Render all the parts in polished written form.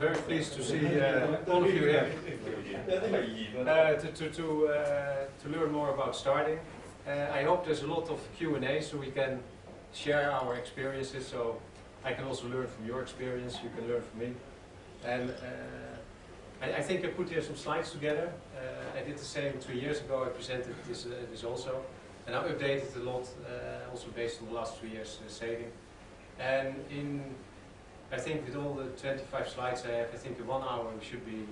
very pleased to see all of you here to learn more about starting. I hope there's a lot of Q&A so we can share our experiences, so I can also learn from your experience, you can learn from me. And I think I put here some slides together. I did the same 2 years ago. I presented this also, and I updated a lot, also based on the last 2 years sailing. And I think with all the 25 slides I have, I think in 1 hour we should be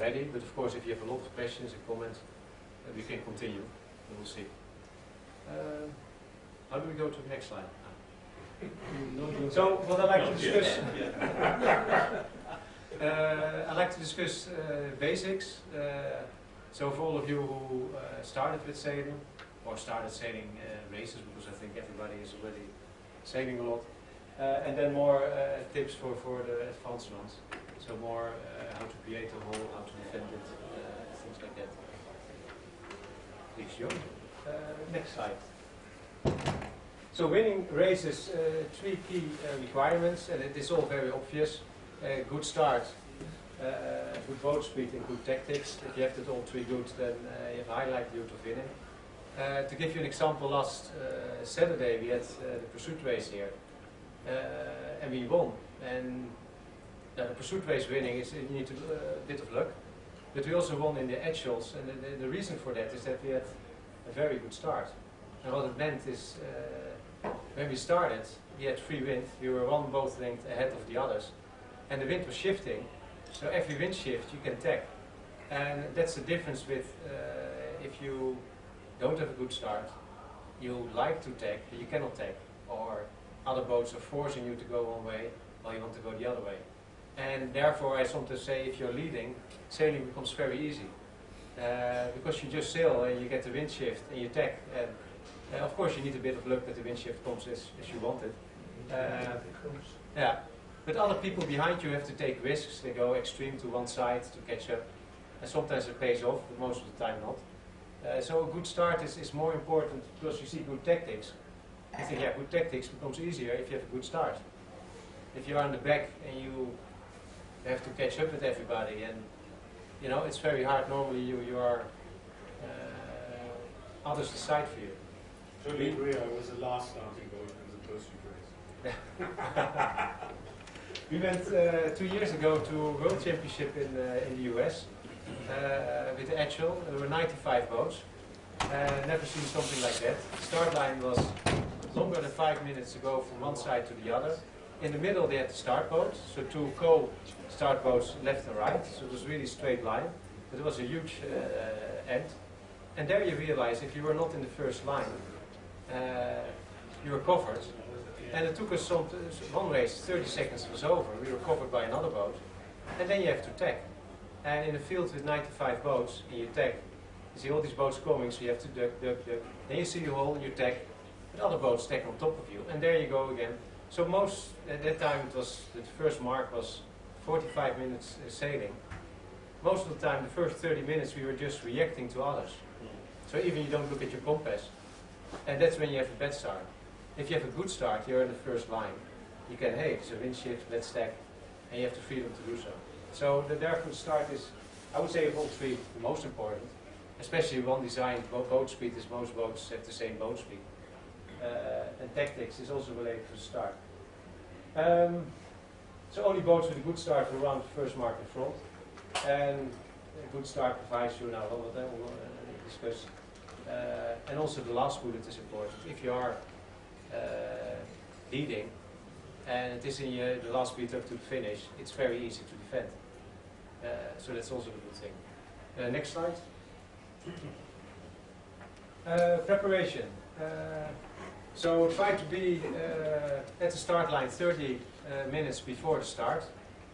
ready. But of course, if you have a lot of questions and comments, we can continue. We'll see. How do we go to the next slide? So what I'd like to discuss, I'd like to discuss basics. So for all of you who started with sailing, or started sailing races, because I think everybody is already sailing a lot, and then more tips for the advanced ones. So more how to create a hull, how to defend it, things like that. Please, John. Next slide. So winning races, 3 key requirements, and it is all very obvious. Good start, good boat speed and good tactics. If you have that all 3 good, then you have a high likelihood of winning. To give you an example, last Saturday we had the pursuit race here, and we won. And the pursuit race winning is you need a bit of luck, but we also won in the actuals, and the reason for that is that we had a very good start. And what it meant is, when we started, we had free wind. We were 1 boat length ahead of the others, and the wind was shifting. So every wind shift you can tack, and that's the difference with if you don't have a good start. You like to tack, but you cannot tack, or other boats are forcing you to go one way while you want to go the other way. And therefore, I sometimes say, if you're leading, sailing becomes very easy, because you just sail and you get the wind shift and you tack. And of course, you need a bit of luck that the wind shift comes as you want it. Yeah, but other people behind you have to take risks. They go extreme to one side to catch up, and sometimes it pays off, but most of the time not. So a good start is more important, because you see good tactics. I think, yeah, good tactics becomes easier if you have a good start. If you're on the back and you have to catch up with everybody, and you know it's very hard. Normally you are others decide for you. So we agree. I was the last starting boat in the pursuit race. We went 2 years ago to a World Championship in the US with the actual. There were 95 boats. Never seen something like that. The start line was longer than 5 minutes to go from one side to the other. In the middle they had the start boats, so 2 co-start boats left and right, so it was really straight line. But it was a huge end. And there you realize if you were not in the first line, you were covered. And it took us one race, 30 seconds was over, we were covered by another boat. And then you have to tack. And in a field with 95 boats, and you tack, you see all these boats coming, so you have to duck, duck, duck. Then you see the hole and you tack, but other boats tack on top of you, and there you go again. So at that time it was, the first mark was 45 minutes sailing. Most of the time, the first 30 minutes we were just reacting to others. So even you don't look at your compass. And that's when you have a bad start. If you have a good start, you're in the first line. You can, hey, it's a wind shift, let's stack, and you have the freedom to do so. So the therefore start is, I would say of all 3, the most important. Especially one design, boat speed is most boats have the same boat speed. And tactics is also related to the start. So only boats with a good start will run the first mark in front. And a good start provides you now what I will discuss. And also the last bullet is important. If you are leading and it is in the last beat up to the finish, it's very easy to defend. So that's also a good thing. Next slide. Preparation. So try to be at the start line 30 minutes before the start.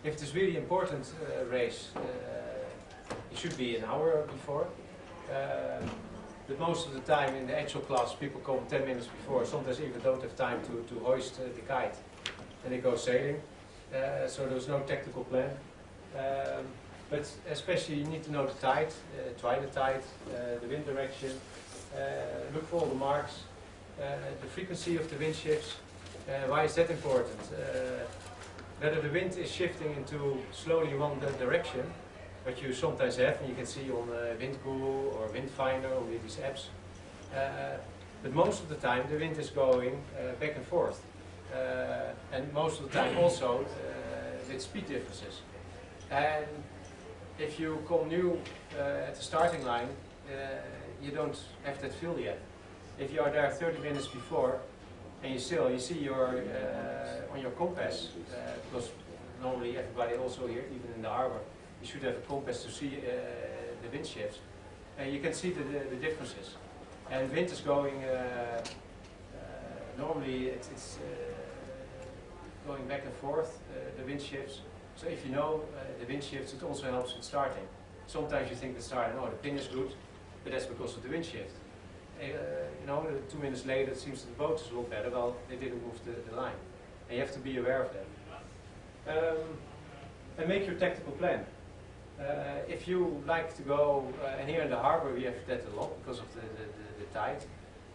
If it is really important race, it should be an hour before. But most of the time in the actual class, people come 10 minutes before. Sometimes even don't have time to hoist the kite, and they go sailing. So there's no tactical plan. But especially you need to know the tide, try the tide, the wind direction, look for all the marks, the frequency of the wind shifts. Why is that important? whether the wind is shifting into slowly one direction, what you sometimes have, and you can see on Wind Guru or Wind Finder or with these apps. But most of the time the wind is going back and forth. And most of the time also with speed differences. And if you come new at the starting line, you don't have that feel yet. If you are there 30 minutes before and you see your on your compass, because normally everybody also here, even in the harbor, you should have a compass to see the wind shifts, and you can see the differences. And wind is going, normally it's going back and forth, the wind shifts. So if you know the wind shifts, it also helps with starting. Sometimes you think the starting, oh, the pin is good, but that's because of the wind shift. You know, 2 minutes later it seems that the boat is a lot better. Well, they didn't move the line. And you have to be aware of that. And make your tactical plan. If you like to go, and here in the harbor we have that a lot because of the tide,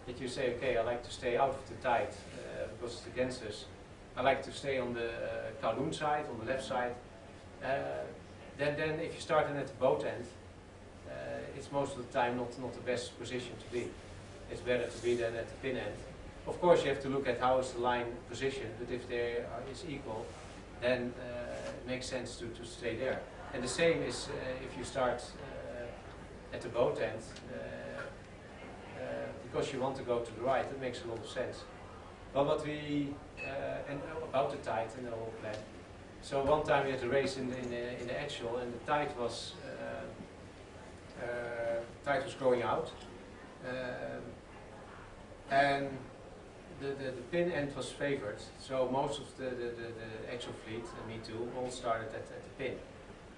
that you say, okay, I like to stay out of the tide because it's against us. I like to stay on the Kowloon side, on the left side. Then if you start in at the boat end, it's most of the time not the best position to be. It's better to be then at the pin end. Of course you have to look at how is the line positioned, but if they is equal, then it makes sense to stay there. And the same is if you start at the boat end, because you want to go to the right, it makes a lot of sense. But what we, and about the tide and the whole plan. So one time we had a race in the actual, and the tide was going out, and the pin end was favored. So most of the actual fleet, and me too, all started at the pin.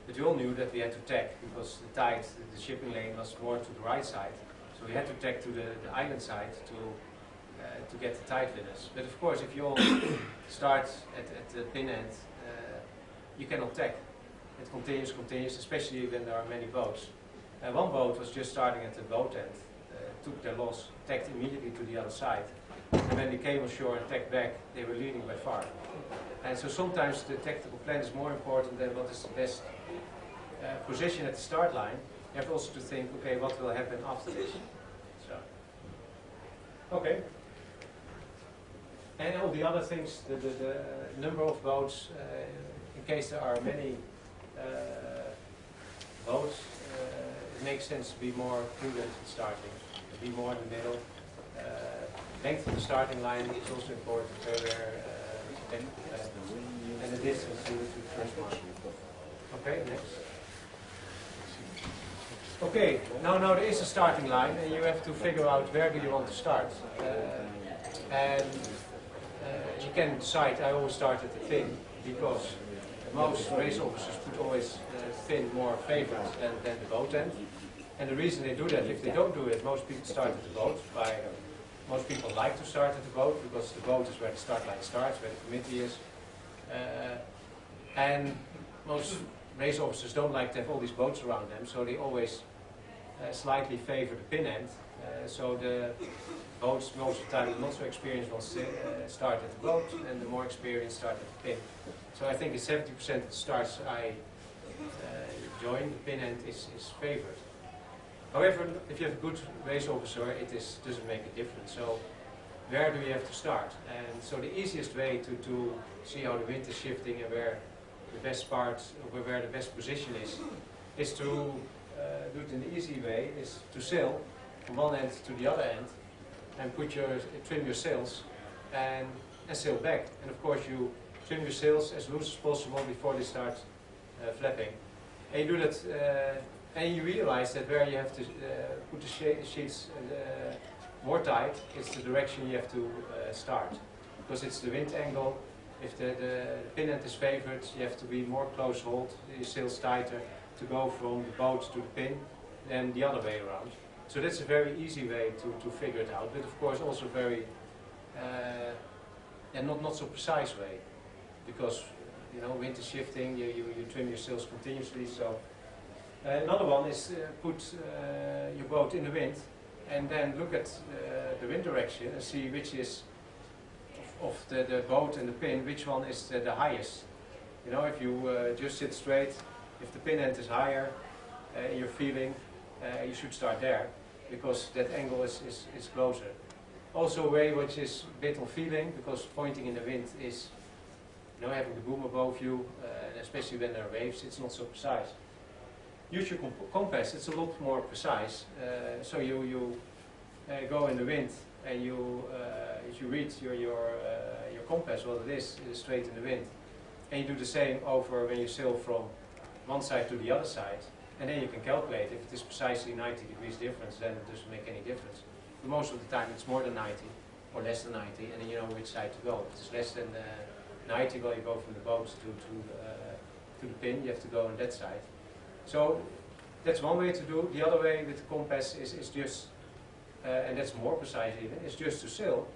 But we all knew that we had to tack because the tide, the shipping lane was more to the right side. So we had to tack to the island side to get the tide with us. But of course, if you all start at the pin end, you cannot tack. It continues, especially when there are many boats. One boat was just starting at the boat end, took their loss, tacked immediately to the other side. And when they came ashore and tacked back, they were leading by far. And so sometimes the tactical plan is more important than what is the best position at the start line. You have also to think, okay, what will happen after this? So, okay. And all the other things, the number of boats, in case there are many boats, it makes sense to be more prudent in starting, to be more in the middle. Length of the starting line is also important, and the distance to the first one. Okay, next. Okay, now there is a starting line, and you have to figure out where do you want to start. And you can decide, I always start at the fin, because most race officers put always fin more favored than the boat end. And the reason they do that, if they don't do it, most people start at the boat. Most people like to start at the boat, because the boat is where the start line starts, where the committee is. And most race officers don't like to have all these boats around them, so they always slightly favor the pin end. So the boats, most of the time, the not so experienced ones start at the boat, and the more experienced start at the pin. So I think in 70% of the starts I join, the pin end is favored. However, if you have a good race officer, it doesn't make a difference. So where do you have to start? And so the easiest way to see how the wind is shifting and where the best part, or where the best position is to do it in the easy way, is to sail from one end to the other end and trim your sails and sail back. And of course you trim your sails as loose as possible before they start flapping. And you do that, and you realize that where you have to put the sheets more tight, it's the direction you have to start. Because it's the wind angle. If the pin end is favored, you have to be more close hold, your sails tighter, to go from the boat to the pin than the other way around. So that's a very easy way to figure it out, but of course also very, and not so precise way. Because, you know, wind is shifting, you trim your sails continuously. So another one is put your boat in the wind and then look at the wind direction and see which is of the boat and the pin, which one is the highest. You know, if you just sit straight, if the pin end is higher in your feeling, you should start there, because that angle is closer. Also a way which is a bit on feeling, because pointing in the wind is, you know, having the boom above you, and especially when there are waves, it's not so precise. Use your compass, it's a lot more precise. So you go in the wind, and if you read your compass, what it is straight in the wind, and you do the same over when you sail from one side to the other side, and then you can calculate if it is precisely 90 degrees difference, then it doesn't make any difference. But most of the time it's more than 90 or less than 90, and then you know which side to go. If it's less than 90, well, you go from the boat to the pin, you have to go on that side. So that's one way to do. The other way with the compass is just, and that's more precise even, is just to sail,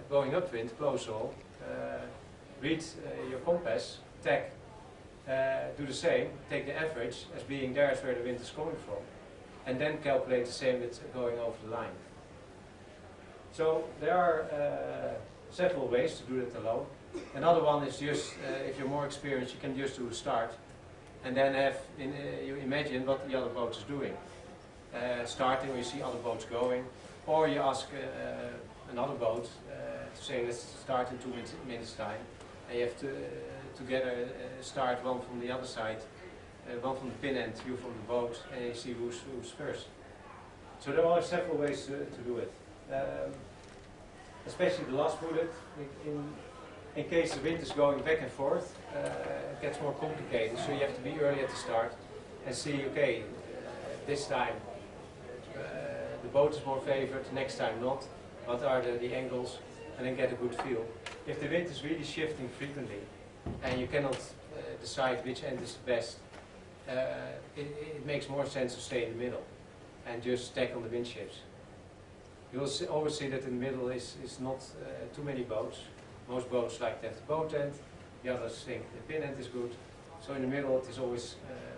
going upwind, close all, read your compass, tack, do the same, take the average as being there is where the wind is coming from, and then calculate the same with going over the line. So there are several ways to do that alone. Another one is just, if you're more experienced, you can just do a start, and then have you imagine what the other boat is doing. Starting where you see other boats going, or you ask another boat to say, let's start in 2 minutes time, and you have to together start one from the other side, one from the pin end, you from the boat, and you see who's first. So there are several ways to do it. Especially the last bullet, in case the wind is going back and forth, it gets more complicated, so you have to be early at the start and see, okay, this time the boat is more favored, next time not, what are the angles, and then get a good feel. If the wind is really shifting frequently, and you cannot decide which end is the best, it makes more sense to stay in the middle and just stack on the wind shifts. You will always see that in the middle is not too many boats. Most boats like to have the boat end, the others think the pin end is good. So in the middle it is always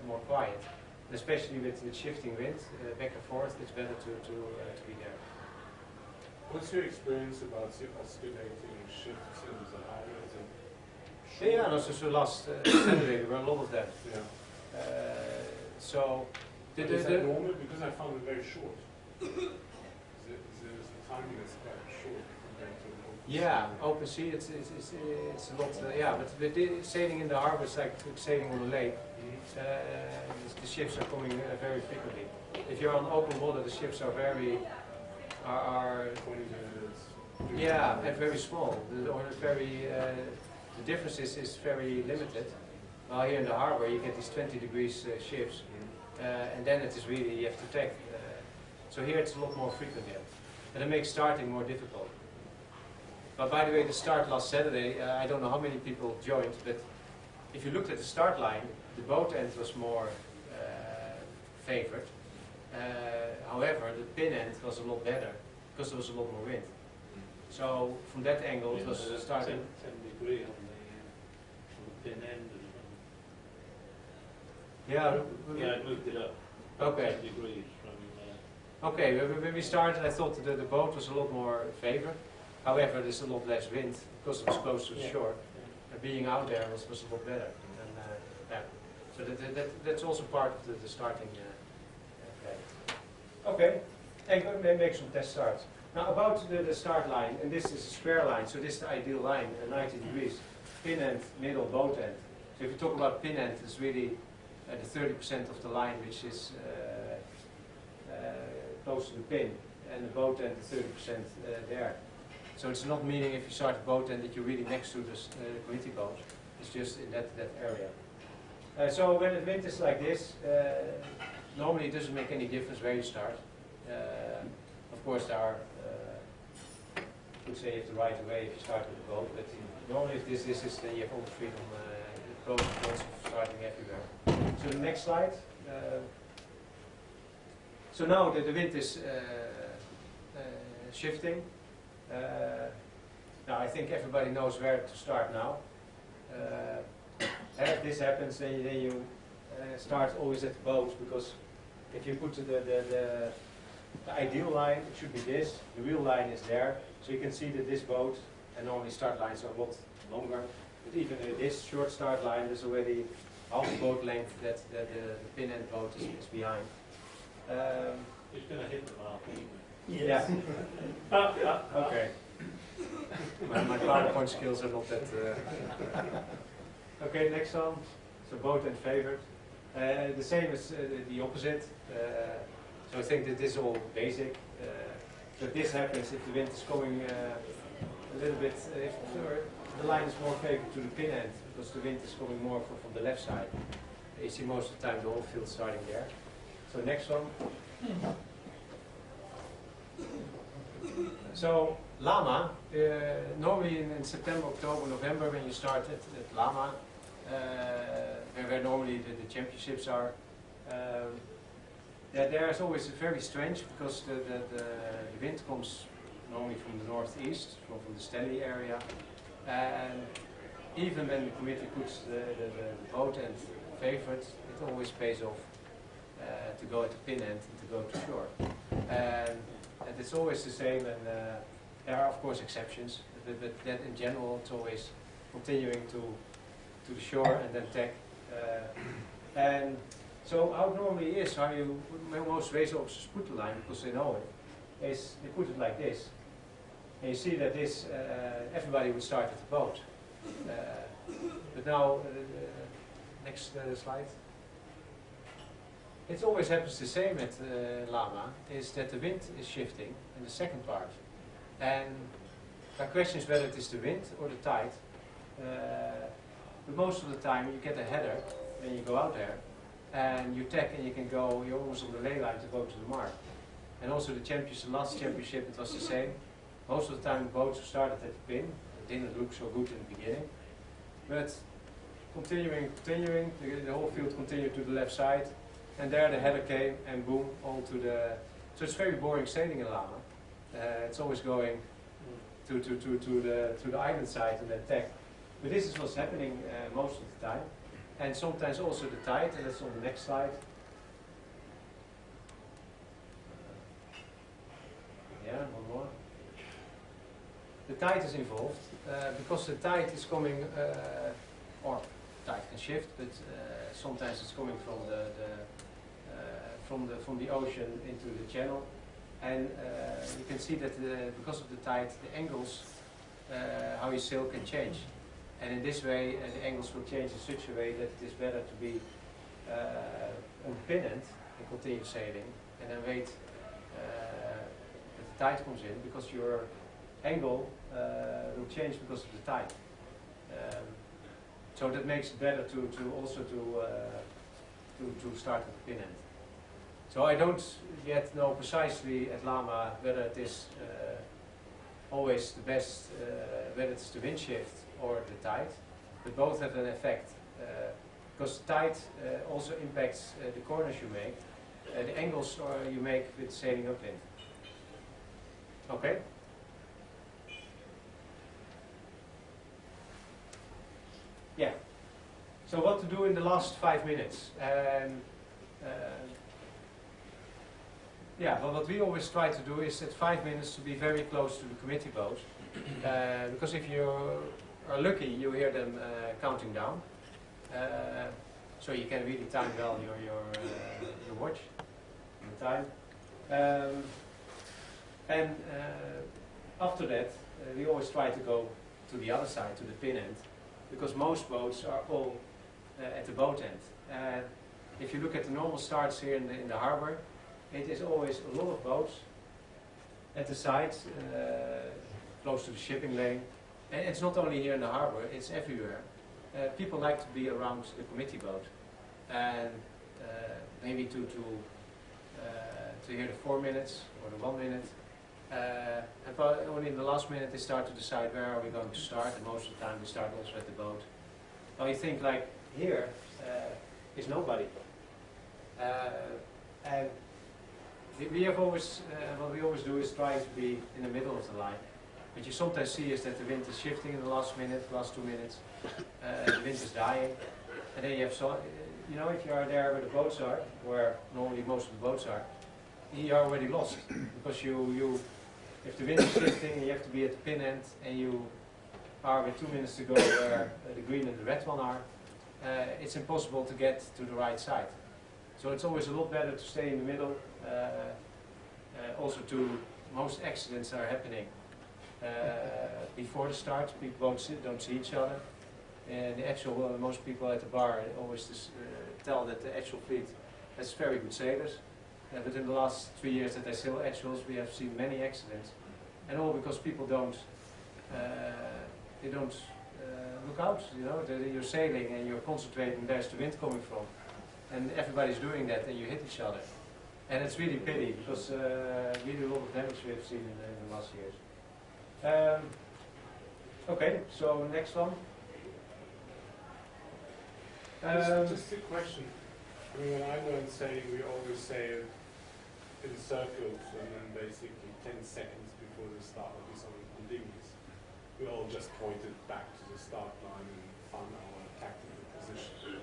more quiet. And especially with shifting wind, back and forth, it's better to be there. What's your experience about oscillating shifts in the harbor? Yeah, no, so last Saturday there were a lot of them. Yeah. So is that normal? Because I found it very short. The timing is quite short compared to open sea. Yeah, open sea it's a lot. Yeah, but sailing in the harbor is like sailing on a lake. The ships are coming very frequently. If you're on open water, the ships are 20 minutes. Yeah, and very small. The difference is very limited. While here in the harbor you get these 20 degrees ships, and then it is really, you have to tack. So here it's a lot more frequent yet. And it makes starting more difficult. But by the way, the start last Saturday, I don't know how many people joined, but if you looked at the start line, the boat end was more favored. However, the pin end was a lot better, because there was a lot more wind. So from that angle it was starting. 10 degree on the pin end. Yeah, Yeah, I moved it up. Okay. 10 degrees from. Okay, when we started I thought the boat was a lot more favored. However, there's a lot less wind because it was close to the shore. Being out there was a lot better. And, yeah. So that's also part of the starting play. Okay, and we'll make some test starts. Now about the start line, and this is a square line, so this is the ideal line, 90 degrees. Pin end, middle, boat end. So if you talk about pin end, it's really the 30% of the line which is close to the pin, and the boat end the 30% there. So it's not meaning if you start the boat end that you're really next to the committee boat. It's just in that area. So when the wind is like this, normally it doesn't make any difference where you start. Of course there are, I would say you have the right way if you start with the boat, but normally if this is, then you have all the freedom, pros and cons of starting everywhere. So the next slide. So now the wind is shifting. Now I think everybody knows where to start now. If this happens, then you start always at the boat, because if you put the ideal line, it should be this. The real line is there, so you can see that this boat, and normally start lines are a lot longer, But even at this short start line, there's already half the boat length that the pin end boat is behind. It's going to hit the mark anyway. Yeah. Okay. My PowerPoint skills are not that. Okay, next one. So boat and favored. The same as the opposite. So I think that this is all basic. So this happens if the wind is coming a little bit. If the line is more favored to the pin end because the wind is coming more from the left side. You see most of the time the whole field starting there. So next one. So Lama, normally in September, October, November when you start at Lama, where normally the championships are, there is always very strange because the wind comes normally from the northeast, from the Stanley area, and even when the committee puts the boat end favored, it always pays off to go at the pin end and to go to shore. And it's always the same, and there are of course exceptions, but that in general it's always continuing to the shore and then tack. And so how it normally is, how you most race officers put the line, because they know it, is they put it like this. And you see that this, everybody would start at the boat. But now, next slide. It always happens the same at Lama, is that the wind is shifting in the second part. And the question is whether it is the wind or the tide. But most of the time you get a header when you go out there and you tack and you can go, you're almost on the lay line to go to the mark. And also the last championship it was the same. Most of the time the boats started at the pin. It didn't look so good in the beginning. But continuing, the whole field continued to the left side. And there the header came and boom, all to the... So it's very boring sailing in Lama. It's always going to the island side and then tack. But this is what's happening most of the time. And sometimes also the tide, and that's on the next slide. Yeah, one more. The tide is involved because the tide is coming, or tide can shift, but sometimes it's coming from the ocean into the channel, and you can see that because of the tide, the angles how you sail can change, and in this way the angles will change in such a way that it is better to be on the pin end and continue sailing, and then wait that the tide comes in, because your angle will change because of the tide. So that makes it better to start at the pin end. So I don't yet know precisely at Lama whether it is always the best, whether it's the wind shift or the tide, but both have an effect. Because the tide also impacts the corners you make, the angles you make with sailing upwind. Okay? Yeah. So what to do in the last 5 minutes? Yeah, well, what we always try to do is at 5 minutes to be very close to the committee boat, because if you are lucky, you hear them counting down, so you can really time well your watch, the time, and after that, we always try to go to the other side, to the pin end, because most boats are all at the boat end. If you look at the normal starts here in the harbor, it is always a lot of boats at the sides, close to the shipping lane. And it's not only here in the harbor, it's everywhere. People like to be around the committee boat. And maybe to hear the 4 minutes or the 1 minute. And only in the last minute they start to decide where are we going to start, and most of the time they start also at the boat. Now you think like here is nobody. And we have always, what we always do is try to be in the middle of the line. What you sometimes see is that the wind is shifting in the last minute, last 2 minutes. The wind is dying. And then you have, you know, if you are there where the boats are, where normally most of the boats are, you are already lost. Because if the wind is shifting, you have to be at the pin end, and are with 2 minutes to go where the green and the red one are, it's impossible to get to the right side. So it's always a lot better to stay in the middle. Also, most accidents are happening before the start. People don't see each other. And the actual, most people at the bar always tell that the actual fleet has very good sailors. But in the last 3 years that I sail actuals, we have seen many accidents. And all because people don't look out, you know, you're sailing and you're concentrating, there's the wind coming from. And everybody's doing that and you hit each other. And it's really pity because really a lot of damage we have seen in the last years. Okay, so next one. Just a question. I mean, when I learned sailing, we always sail in circles, and then basically 10 seconds before the start of this on dinghies, we all just pointed back to the start line and found our tactical position.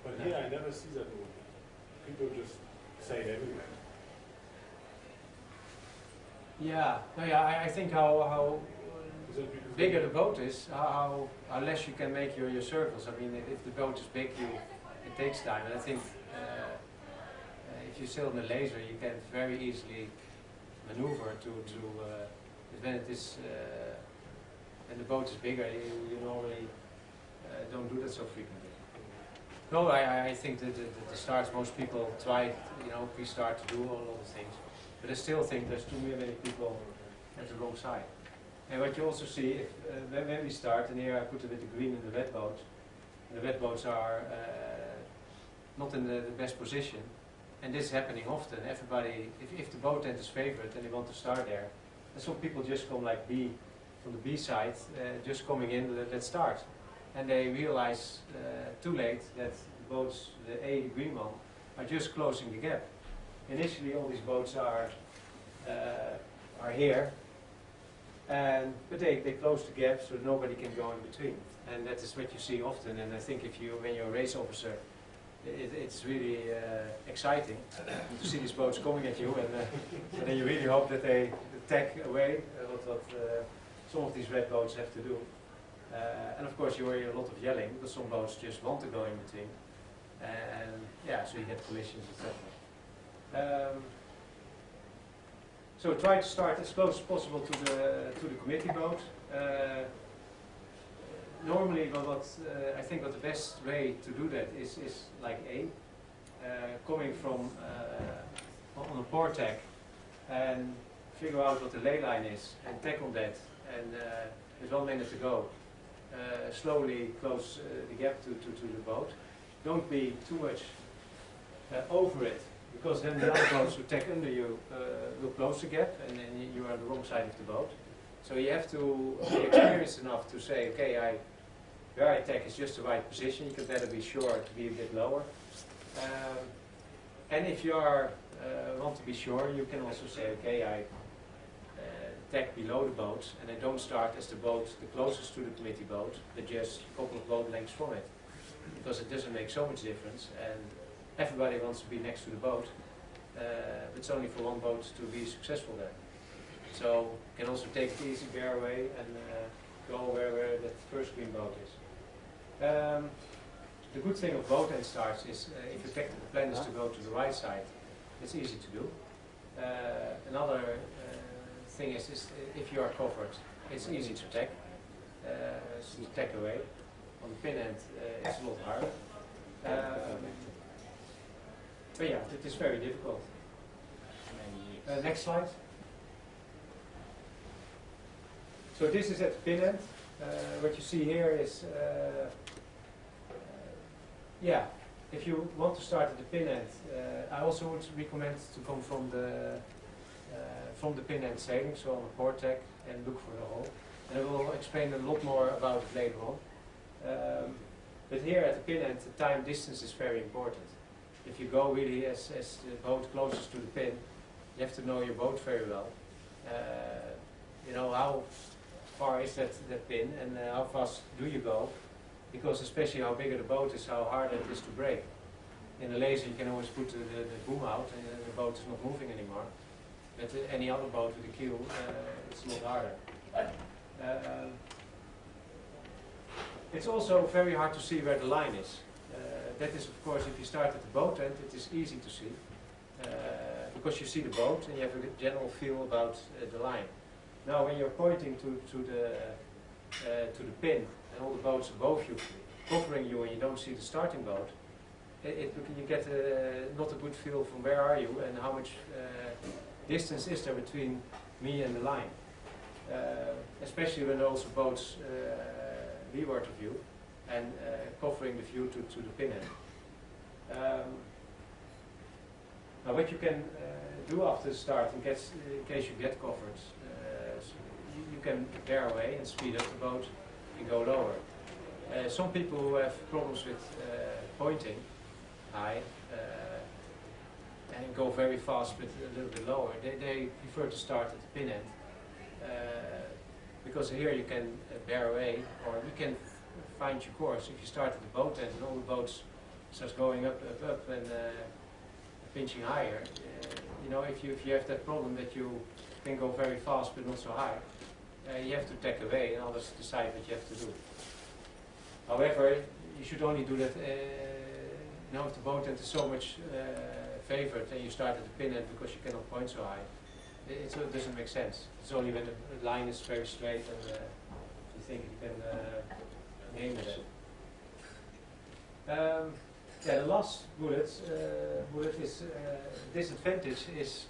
But here I never see that movement. People just sail everywhere. Yeah, no, yeah. I think how bigger the boat is, how less you can make your circles. I mean, if the boat is big, it takes time. And I think if you sail in a laser, you can very easily maneuver to when it is when the boat is bigger, you normally don't do that so frequently. No, I think that the starts, most people try, you know, pre-start to do all those things, but I still think there's too many people at the wrong side. And what you also see, when we start, and here I put it with the green and the red boats, the red boats are not in the best position, and this is happening often. Everybody, if the boat end is favored and they want to start there, and some people just come like from the B side, just coming in, let's start. And they realize too late that the boats, the green one, are just closing the gap. Initially all these boats are here, but they close the gap so nobody can go in between. And that is what you see often, and I think when you're a race officer, it's really exciting to see these boats coming at you, and then you really hope that they tack away what some of these red boats have to do. And of course you hear a lot of yelling, because some boats just want to go in between. And yeah, so you get collisions, etc. So try to start as close as possible to the committee boat. Normally, I think what the best way to do that is like coming from on a port tack and figure out what the ley line is and tack on that. And with 1 minute to go, slowly close the gap to the boat. Don't be too much over it, because then the other boats who tack under you will close the gap, and then you are on the wrong side of the boat. So you have to be experienced enough to say, okay, where I tack is just the right position. You can better be sure to be a bit lower. And if you want to be sure, you can also say, okay, I tack below the boat, and I don't start as the boat the closest to the committee boat, but just a couple of boat lengths from it, because it doesn't make so much difference, and everybody wants to be next to the boat, but it's only for one boat to be successful there. So you can also take it easy, bear away, and go where that first green boat is. The good thing of boat end starts is if you tack the plan is to go to the right side, it's easy to do. Another thing is if you are covered, it's easy to tack. So tack away. On the pin end, it's a lot harder. But yeah, it is very difficult. Next slide. So this is at the pin end. What you see here is, yeah, if you want to start at the pin end, I also would recommend to come from the pin end sailing, so on a port tack, and look for the hole. And I will explain a lot more about it later on. But here at the pin end, the time distance is very important. If you go really as the boat closest to the pin, you have to know your boat very well. You know how far is that pin, and how fast do you go, because especially how bigger the boat is, how hard it is to brake. In a laser you can always put the boom out and the boat is not moving anymore. But any other boat with a keel, it's a lot harder. It's also very hard to see where the line is. That is, of course, if you start at the boat end, it is easy to see. Because you see the boat and you have a general feel about the line. Now, when you're pointing to the pin and all the boats above you, covering you, and you don't see the starting boat, you get not a good feel from where are you and how much distance is there between me and the line. Especially when there are also boats leeward of you and covering the view to the pin end. Now what you can do after the start, in case you get covered, you can bear away and speed up the boat and go lower. Some people who have problems with pointing high and go very fast but a little bit lower, they prefer to start at the pin end. Because here you can bear away, or you can find your course. If you start at the boat end and all the boats starts going up and pinching higher, you know, if you have that problem that you can go very fast but not so high, you have to tack away and others decide what you have to do. However, you should only do that you know, if the boat end is so much favored and you start at the pin end because you cannot point so high. It doesn't make sense. It's only when the line is very straight and you think you can aim it at. Yeah, the last bullet is disadvantage is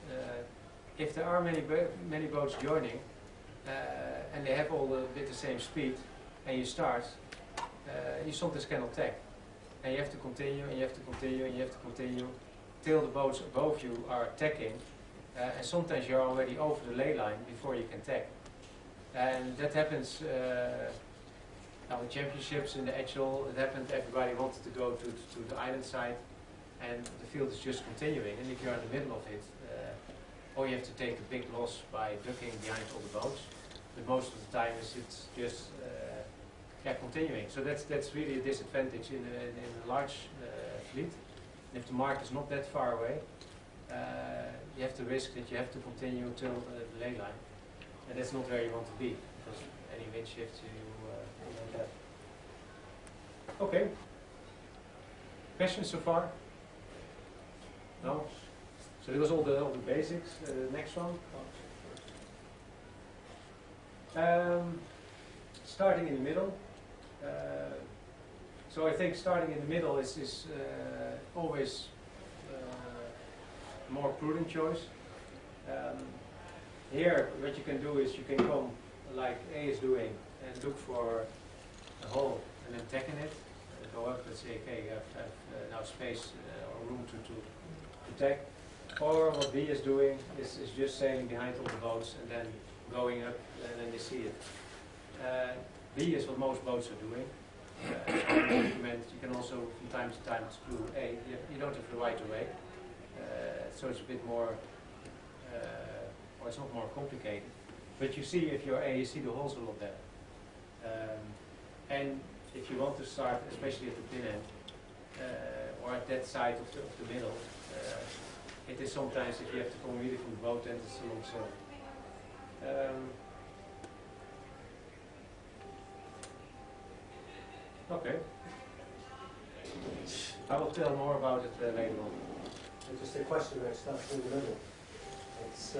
if there are many boats joining and they have all a bit the same speed and you start, you sometimes cannot tack. And you have to continue and you have to continue and you have to continue till the boats above you are tacking. And sometimes you're already over the ley line before you can tack. And that happens now in championships, in the actual, it happened, everybody wanted to go to the island side and the field is just continuing. And if you're in the middle of it, or you have to take a big loss by ducking behind all the boats. But most of the time it's just continuing. So that's really a disadvantage in a large fleet. And if the mark is not that far away, you have to risk that you have to continue till the ley line, and that's not where you want to be, because any wind shift you know that. Okay. Questions so far? No? So that was all the basics. Next one. Starting in the middle. So I think starting in the middle is always more prudent choice. Here what you can do is you can come like A is doing and look for a hole and then tack in it. Go up and say, okay, you have now space or room to tack. Or what B is doing is just sailing behind all the boats and then going up and then they see it. B is what most boats are doing. You can also from time to time exclude A. You don't have the right of way. So it's a bit more, or it's not more complicated. But you see, if you're A, you see the holes a lot better. And if you want to start, especially at the pin end, or at that side of the middle, it is sometimes if you have to come really from the boat end, it's a long sail. Okay. I will tell more about it later on. And just a question about starting in the middle. It's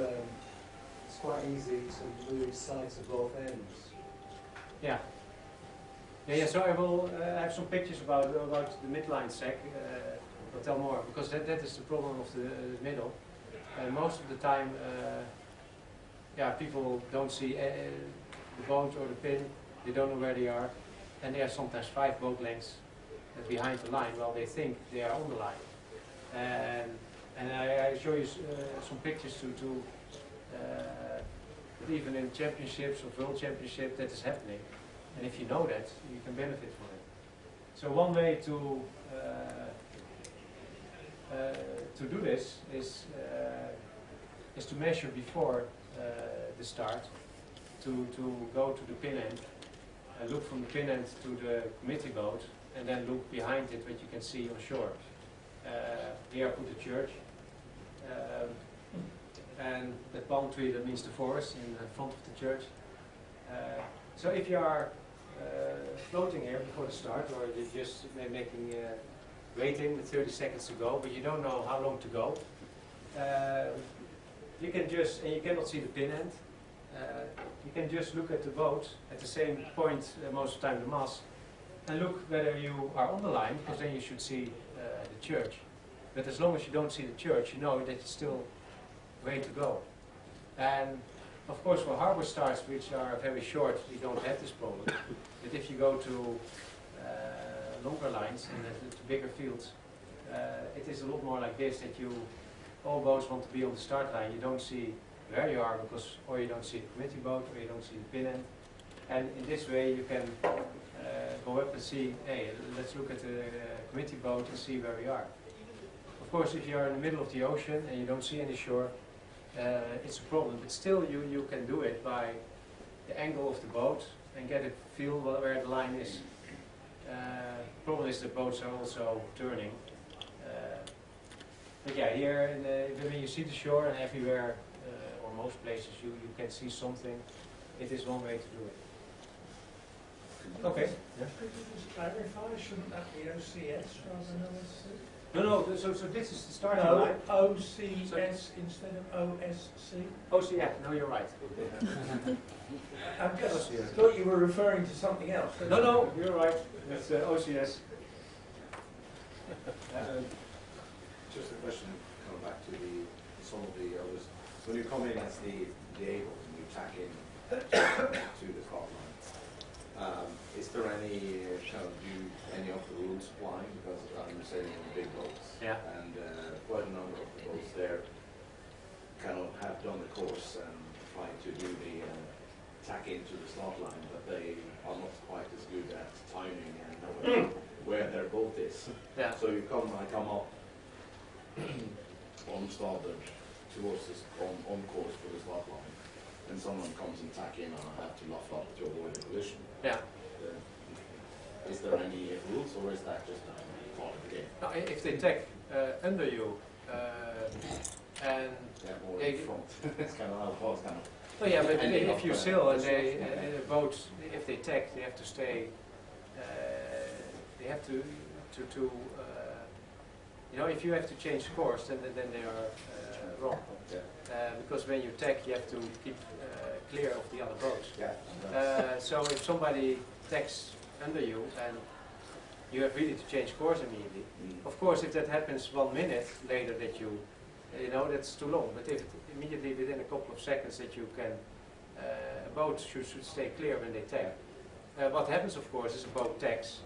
quite easy to lose sight of both ends. Yeah. Yeah. So I will have some pictures about the midline sec. I'll tell more because that is the problem of the middle. Most of the time, people don't see the boat or the pin. They don't know where they are, and they are sometimes 5 boat lengths behind the line while they think they are on the line. And I show you some pictures to even in championships or world championship that is happening. And if you know that, you can benefit from it. So one way to do this is to measure before the start, to go to the pin end, look from the pin end to the committee boat, and then look behind it what you can see on shore. Here I put the church, and the palm tree, that means the forest in front of the church. So if you are floating here before the start, or you're just making waiting with 30 seconds to go, but you don't know how long to go. You can just, and you cannot see the pin end. You can just look at the boat at the same point most of the time, the mast, and look whether you are on the line, because then you should see the church. But as long as you don't see the church, you know that it's still way to go. And of course, for harbor starts, which are very short, you don't have this problem. But if you go to longer lines and to bigger fields, it is a lot more like this, that all boats want to be on the start line. You don't see where you are, because or you don't see the committee boat, or you don't see the pin end. And in this way, you can go up and see, hey, let's look at the committee boat and see where we are. Of course, if you are in the middle of the ocean and you don't see any shore, it's a problem. But still, you can do it by the angle of the boat and get a feel where the line is. The problem is the boats are also turning. But yeah, here when you see the shore, and everywhere, or most places, you can see something. It is one way to do it. Okay. Yeah. Could you just clarify, shouldn't that be OCS rather than OSC? No, so this is the starting No, line. OCS instead of OSC? OCS, no, you're right. I just OCS. thought you were referring to something else. No, you're right. That's OCS. Just a question, coming back to some of the others. When you come in as the able and you tack in to the top line, is there any any of the rules applying? Because I'm sailing on big boats, Yeah. and quite a number of the boats there kind of have done the course and trying to do the tack into the slot line, but they are not quite as good at timing and knowing where their boat is. Yeah. So I come up on starboard towards this on course for the slot line, and someone comes and tack in, and I have to luff up to avoid a collision. Yeah. Is there any rules, or is that just a part of the game? Now, if they tack under you, and Yeah, or they, in front. It's kind of how it's kind of. oh yeah, but ending if up, you sail and the they slot, yeah. the boats, if they tack, they have to stay. They have to you know, if you have to change course, then they are wrong. Yeah. Because when you tack, you have to keep clear of the other boats. Yeah. So if somebody tacks under you and you have really to change course immediately. Of course, if that happens 1 minute later that you know, that's too long. But if it immediately within a couple of seconds that you can, a boat should stay clear when they tack. What happens, of course, is a boat tacks.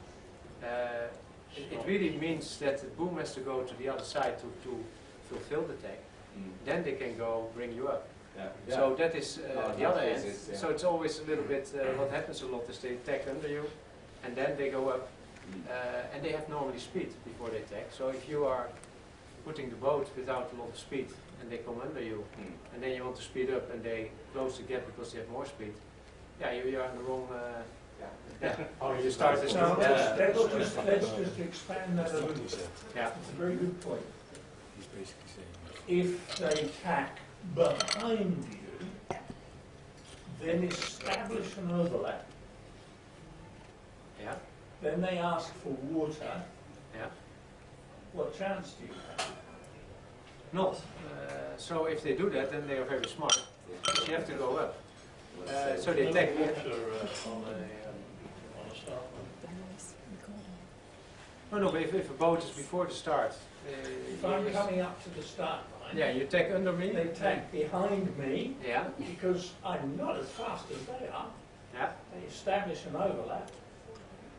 It really means that the boom has to go to the other side to fulfill the tack. Then they can go bring you up. Yeah. So that is the other end. Yeah. So it's always a little bit, what happens a lot is they tack under you, and then they go up, and they have normally speed before they tack. So if you are putting the boat without a lot of speed, and they come under you, and then you want to speed up, and they close the gap because they have more speed, yeah, you are in the wrong, you start this. Now, let's just expand that a little bit. Yeah. It's a very good point. He's basically saying, If they tack behind you, then establish an overlap, Yeah. then they ask for water, Yeah. what chance do you have? Not. So if they do that, then they are very smart. Because you have to go up. So they tack. No, but if a boat is before the start, If I'm coming up to the start line, yeah, you tack under me. they tack behind me, Yeah. because I'm not as fast as they are, Yeah. they establish an overlap,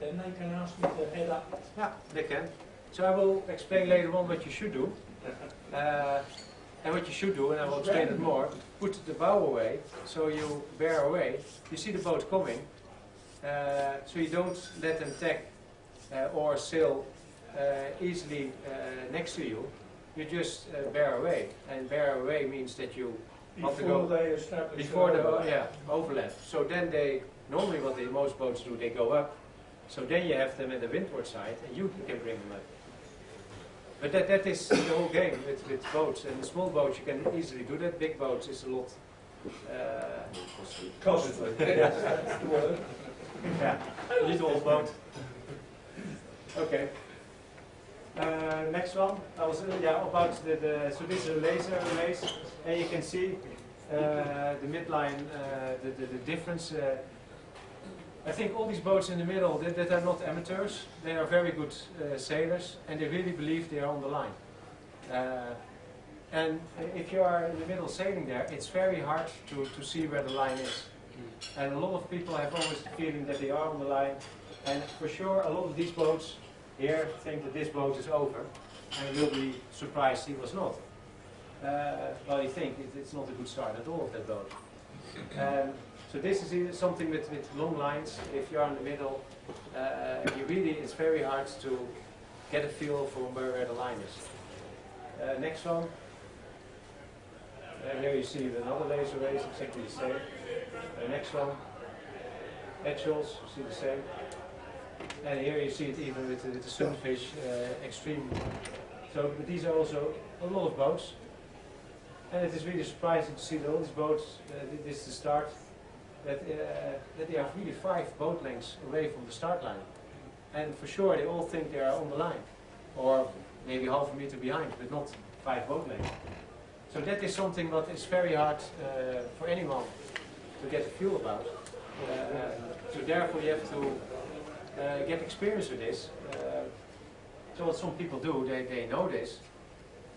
then they can ask me to head up. Yeah, they can. So I will explain later on what you should do. And what you should do, and I will explain it more, put the bow away, so you bear away. You see the boat coming, so you don't let them tack or sail easily next to you. You just bear away. And bear away means that you want to Before go they establish before an the overlap. overlap. So then they, normally what most boats do, they go up. So then you have them at the windward side, and you can bring them up. But that is the whole game with boats. And small boats you can easily do that. Big boats is a lot Costly. Yes, that's the word. yeah. little boat. Okay. Next one. I was about so this is a laser race, and you can see the midline, the difference. I think all these boats in the middle that are not amateurs. They are very good sailors, and they really believe they are on the line. And if you are in the middle sailing there, it's very hard to see where the line is. And a lot of people have always the feeling that they are on the line. And for sure, a lot of these boats here think that this boat is over, and will be surprised he was not. Well, you think it's not a good start at all of that boat. So this is something with long lines. If you are in the middle, it's very hard to get a feel for where the line is. Next one. Here you see another laser race, exactly the same. Next one. Edgeholes, you see the same. And here you see it even with the sunfish extreme. So, but these are also a lot of boats. And it is really surprising to see that all these boats, this is the start, that they are really 5 boat lengths away from the start line. And for sure they all think they are on the line. Or maybe half a meter behind, but not 5 boat lengths. So that is something that is very hard for anyone to get a feel about. So therefore you have to get experience with this. So what some people do, they know this,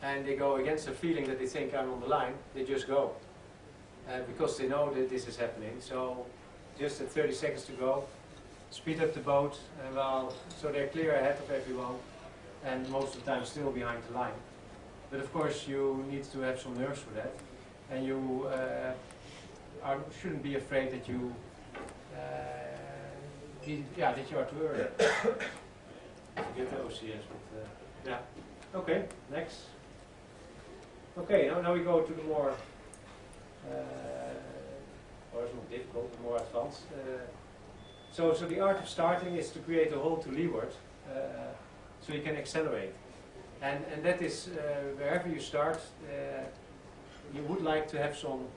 and they go against the feeling that they think I'm on the line, they just go. Because they know that this is happening. So just at 30 seconds to go, speed up the boat, so they're clear ahead of everyone, and most of the time still behind the line. But of course you need to have some nerves for that, and you shouldn't be afraid that you that you are too early. To get the OCS, but yeah. Okay, next. Okay, now we go to the more, or it's not difficult, the more advanced. So the art of starting is to create a hole to leeward, so you can accelerate. And that is, wherever you start, you would like to have some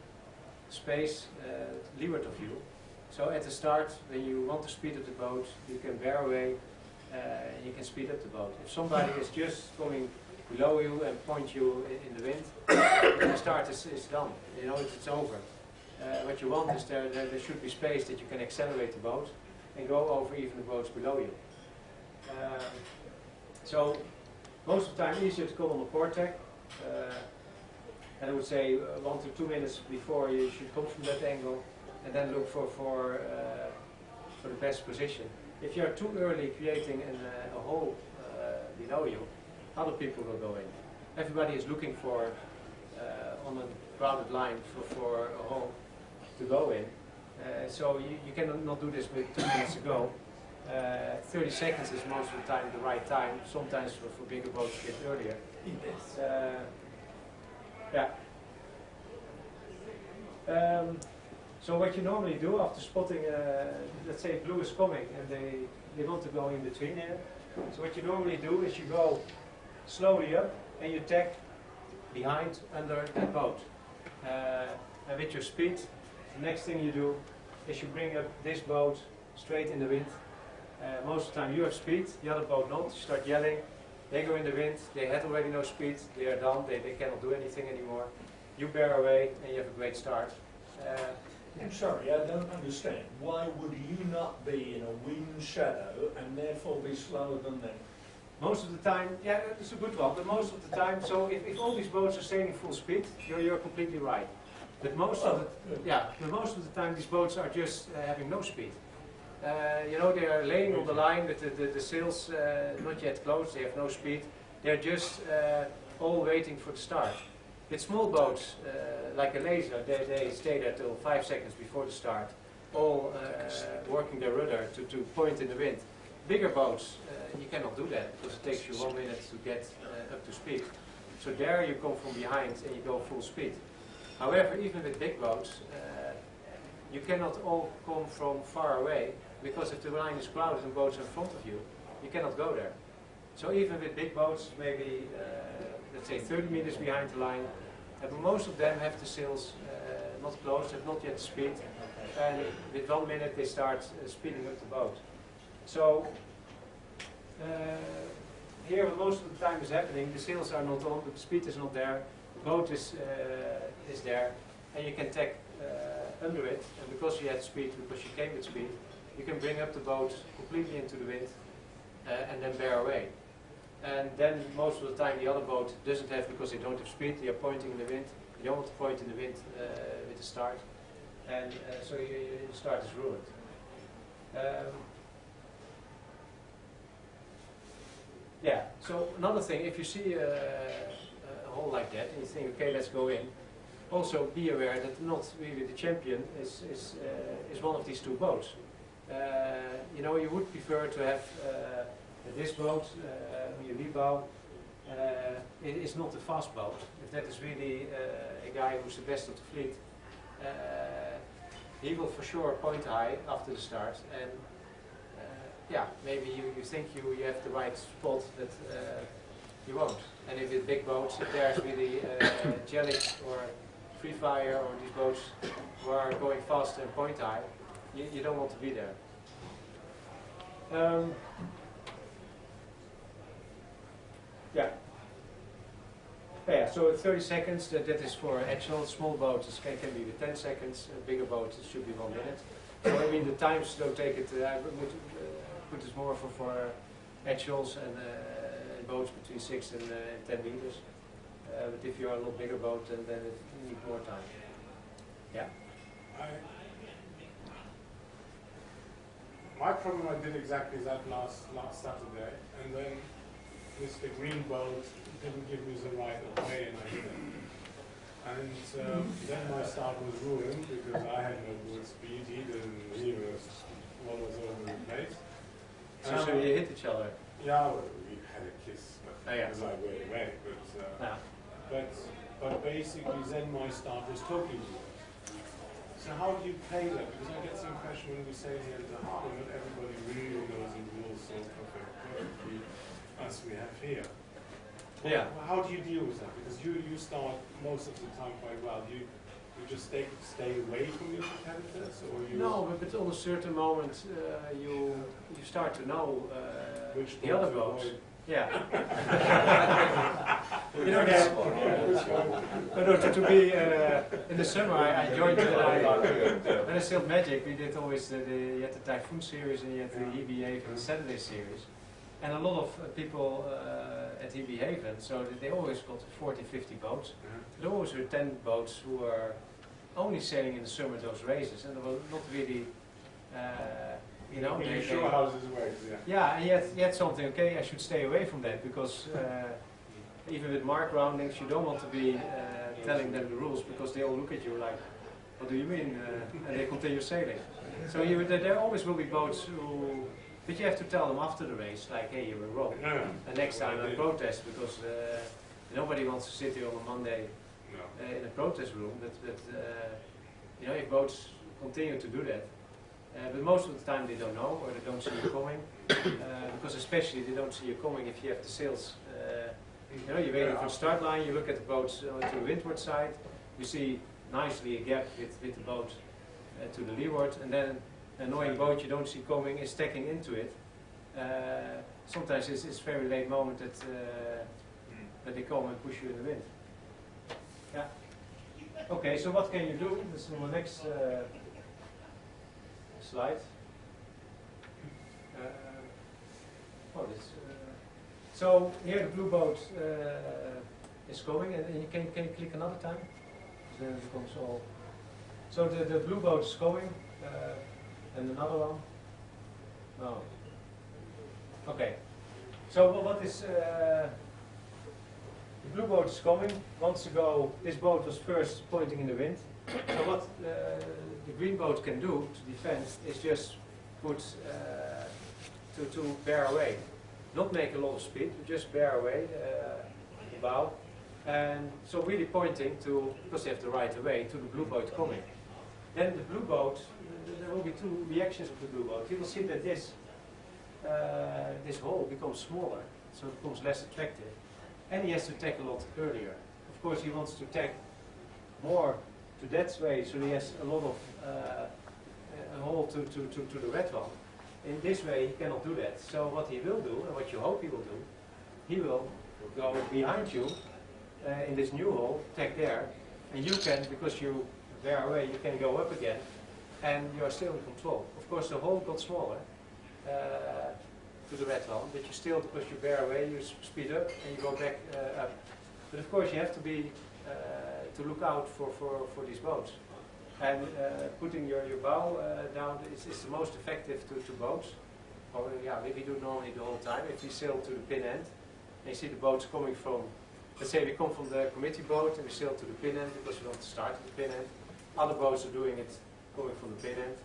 space leeward of you. So at the start, when you want to speed up the boat, you can bear away, you can speed up the boat. If somebody is just going below you and point you in the wind, the start is done. You know, it's over. What you want is there should be space that you can accelerate the boat and go over even the boats below you. So most of the time easier to come on the port deck. And I would say 1 to 2 minutes before you should come from that angle, and then look for the best position. If you are too early creating a hole below you, other people will go in. Everybody is looking for on a grounded line for a hole to go in. So you cannot do this with 2 minutes to go. 30 seconds is most of the time the right time. Sometimes for bigger boats a bit earlier. So what you normally do after spotting, let's say blue is coming and they want to go in between here. So what you normally do is you go slowly up and you tack behind under that boat. And with your speed, the next thing you do is you bring up this boat straight in the wind. Most of the time you have speed, the other boat not. You start yelling, they go in the wind, they had already no speed, they are done, they cannot do anything anymore. You bear away and you have a great start. I'm sorry, I don't understand. Why would you not be in a wind shadow and therefore be slower than them? Most of the time, yeah, that's a good one, but most of the time, so if all these boats are sailing full speed, you're completely right. But most of the time these boats are just having no speed. You know, they are laying on the line with the sails not yet closed, they have no speed. They're just all waiting for the start. With small boats, like a laser, they stay there till 5 seconds before the start, all working their rudder to point in the wind. Bigger boats, you cannot do that because it takes you 1 minute to get up to speed. So there you come from behind and you go full speed. However, even with big boats, you cannot all come from far away, because if the line is crowded and boats are in front of you, you cannot go there. So even with big boats, maybe let's say 30 meters behind the line, but most of them have the sails not closed, have not yet speed, and with 1 minute they start speeding up the boat. So here, what most of the time is happening, the sails are not on, the speed is not there, the boat is there, and you can tack under it, and because you had speed, because you came with speed, you can bring up the boat completely into the wind and then bear away. And then most of the time the other boat doesn't have, because they don't have speed, they are pointing in the wind. You don't want to point in the wind with the start, and so your start is ruined. Yeah, so another thing, if you see a hole like that and you think, okay, let's go in, also be aware that not really the champion is one of these two boats. You know, you would prefer to have this boat, your lee bow, it is not a fast boat. If that is really a guy who's the best of the fleet, he will for sure point high after the start, and yeah, maybe you think you have the right spot, but you won't. And if it's big boats, if there's really Jelly or Free Fire or these boats who are going fast and point high, you don't want to be there. Yeah, so 30 seconds, that is for actual. Small boats can be with 10 seconds, bigger boats it should be 1 minute. So I mean the times don't take it, I would put this more for actuals and boats between 6 and 10 meters. But if you are a lot bigger boat, then it needs more time. Yeah? My problem, I did exactly that last Saturday, and then Mr. Green boat didn't give me the right of way, and I hit it. And then my start was ruined because I had no good speed. He didn't. He was all over the place. So you hit each other? Yeah, well, we had a kiss, but yeah. it was like way away. But basically, then my start was totally ruined. So how do you play that? Because I get the impression when we say here at the harbour, not everybody really knows the rules so perfectly as we have here. Yeah. Well, how do you deal with that? Because you start most of the time quite well. You just stay away from your competitors, or you? No, but on a certain moment you start to know Which the other boats. Yeah. You know that. To be in the summer, I joined when I sailed Magic. We did always you had the Typhoon series and you had the EB Haven Saturday series, and a lot of people at EB Haven, so they always got 40, 50 boats. There always were 10 boats who were only sailing in the summer those races, and they were not really. You know, they show houses work, yeah, and you had something, okay, I should stay away from that, because even with mark roundings, you don't want to be telling them the rules, because they all look at you like, what do you mean? And they continue sailing. So there always will be boats who, but you have to tell them after the race, like, hey, you were wrong. And next time I protest, because nobody wants to sit here on a Monday in a protest room, but you know, if boats continue to do that, but most of the time they don't know, or they don't see you coming, because especially they don't see you coming if you have the sails. You know, you're waiting for the start line, you look at the boats to the windward side, you see nicely a gap with the boat to the leeward, and then an annoying boat you don't see coming is tacking into it. Sometimes it's a very late moment that they come and push you in the wind. Yeah. Okay, so what can you do? This is the next slide. So here the blue boat is coming, and you can click another time. Then it becomes all. So the blue boat is coming, and another one. No. Okay. So what is the blue boat is coming? Months ago, this boat was first pointing in the wind. So what the green boat can do to defend is just put to bear away, not make a lot of speed, just bear away the bow, and so really pointing to, because they have the right away, to the blue boat coming. Then the blue boat, there will be two reactions of the blue boat. You will see that this hole becomes smaller, so it becomes less attractive, and he has to tack a lot earlier. Of course, he wants to tack more to that way, so he has a lot of a hole to the red one. in this way he cannot do that. So what he will do, and what you hope he will do, he will go behind you in this new hole, tack there, and you can, because you bear away, you can go up again, and you are still in control. Of course, the hole got smaller to the red one, but you still, because you bear away, you speed up and you go back up. But of course, you have to be to look out for these boats. And putting your bow down is the most effective to boats. Or yeah, we do it normally the whole time. If we sail to the pin end, and you see the boats coming from, let's say we come from the committee boat and we sail to the pin end because we want to start at the pin end. Other boats are doing it coming from the pin end.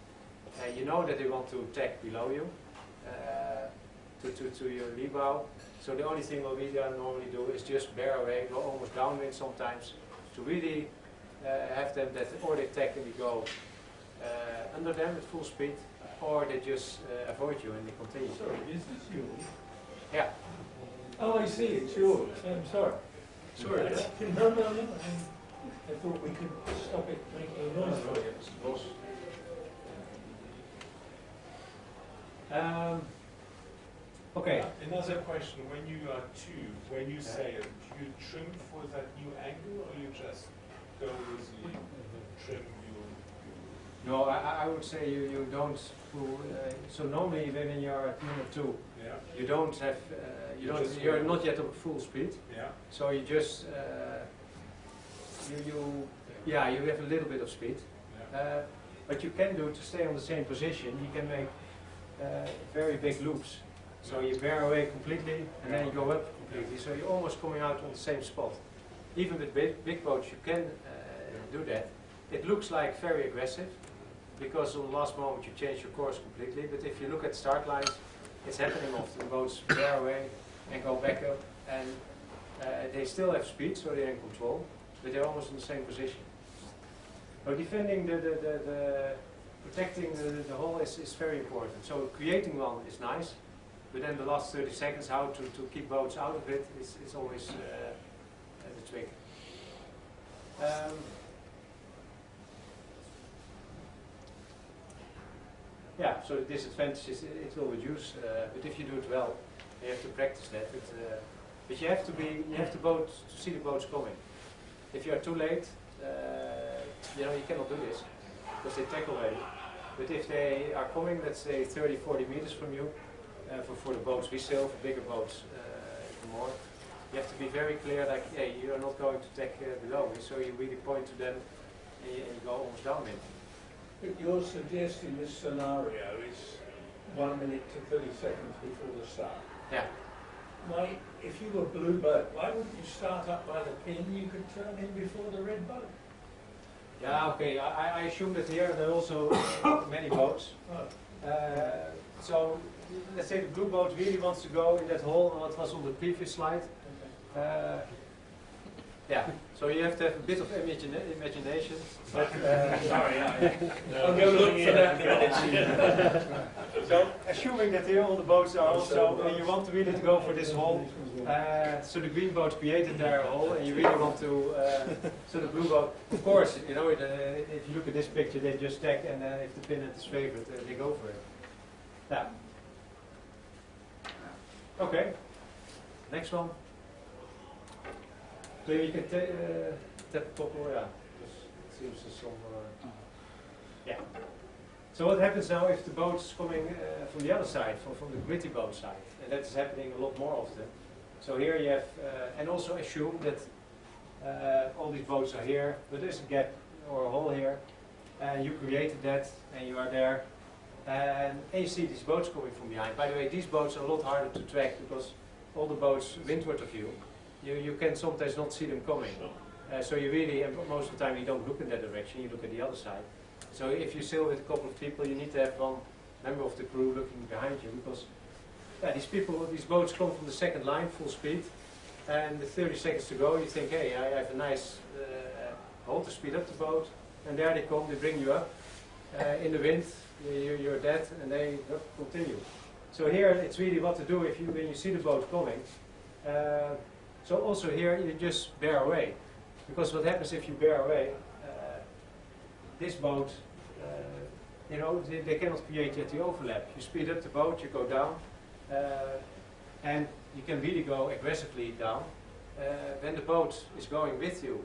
And you know that they want to tack below you, to your lee bow. So the only thing what we normally do is just bear away, go almost downwind sometimes, to really have them that or they tack and we go under them at full speed, or they just avoid you and they continue. Sorry, is this yours? Yeah. Oh, I see, it's yours. I'm sorry. Sorry. No. I thought we could stop it making a noise for you. Okay. Another question, when you are when you sail, do you trim for that new angle, or you just go with the trim you? No, I would say you don't. So normally when you are at number 2, Yeah. you don't have you're not yet at full speed. Yeah. So you just you have a little bit of speed. Yeah. What you can do to stay on the same position, you can make very big loops. So you bear away completely and then you go up completely. So you're almost coming out on the same spot. Even with big boats you can do that. It looks like very aggressive because on the last moment you change your course completely. But if you look at start lines, it's happening often. Boats bear away and go back up, and they still have speed, so they're in control, but they're almost in the same position. So defending protecting the hull is very important. So creating one is nice, but then the last 30 seconds, how to keep boats out of it is always the trick. Yeah, so the disadvantage is it will reduce, but if you do it well, you have to practice that. But you have to see the boats coming. If you are too late, you cannot do this because they tackle already. But if they are coming, let's say 30, 40 meters from you, for the boats we sail, for bigger boats, more, you have to be very clear, like, hey, you are not going to tack below me, so you really point to them and you go almost downwind. But you're suggesting this scenario is 1 minute to 30 seconds before the start. Yeah. Why, if you were blue boat, why wouldn't you start up by the pin? You could turn in before the red boat. Yeah, okay. I assume that here there are also many boats. Oh. So let's say the blue boat really wants to go in that hole, what was on the previous slide. Yeah, so you have to have a bit of imagination. But, Sorry, I'll go look for that. So assuming that here all the boats are also, and you want to really go for this hole, so the green boat created their hole, and you really want to, so the blue boat, of course, if you look at this picture, they just tack, and if the pin is favored, they go for it. Yeah. Okay. Next one. Maybe you can tap a couple, yeah. It seems there's some, yeah. So what happens now if the boat's coming from the other side, from the gritty boat side? And that is happening a lot more often. So here you have, and also assume that all these boats are here, but there's a gap or a hole here, and you created that, and you are there. And you see these boats coming from behind. By the way, these boats are a lot harder to track because all the boats windward of you, you can sometimes not see them coming. So you really, and most of the time you don't look in that direction, you look at the other side. So if you sail with a couple of people, you need to have one member of the crew looking behind you because these boats come from the second line, full speed, and with 30 seconds to go, you think, hey, I have a nice hole to speed up the boat, and there they come, they bring you up in the wind, you're dead, and they continue. So here it's really what to do when you see the boat coming. So also here you just bear away, because what happens if you bear away, this boat you know, they cannot create yet the overlap. You speed up the boat, you go down, and you can really go aggressively down. When the boat is going with you,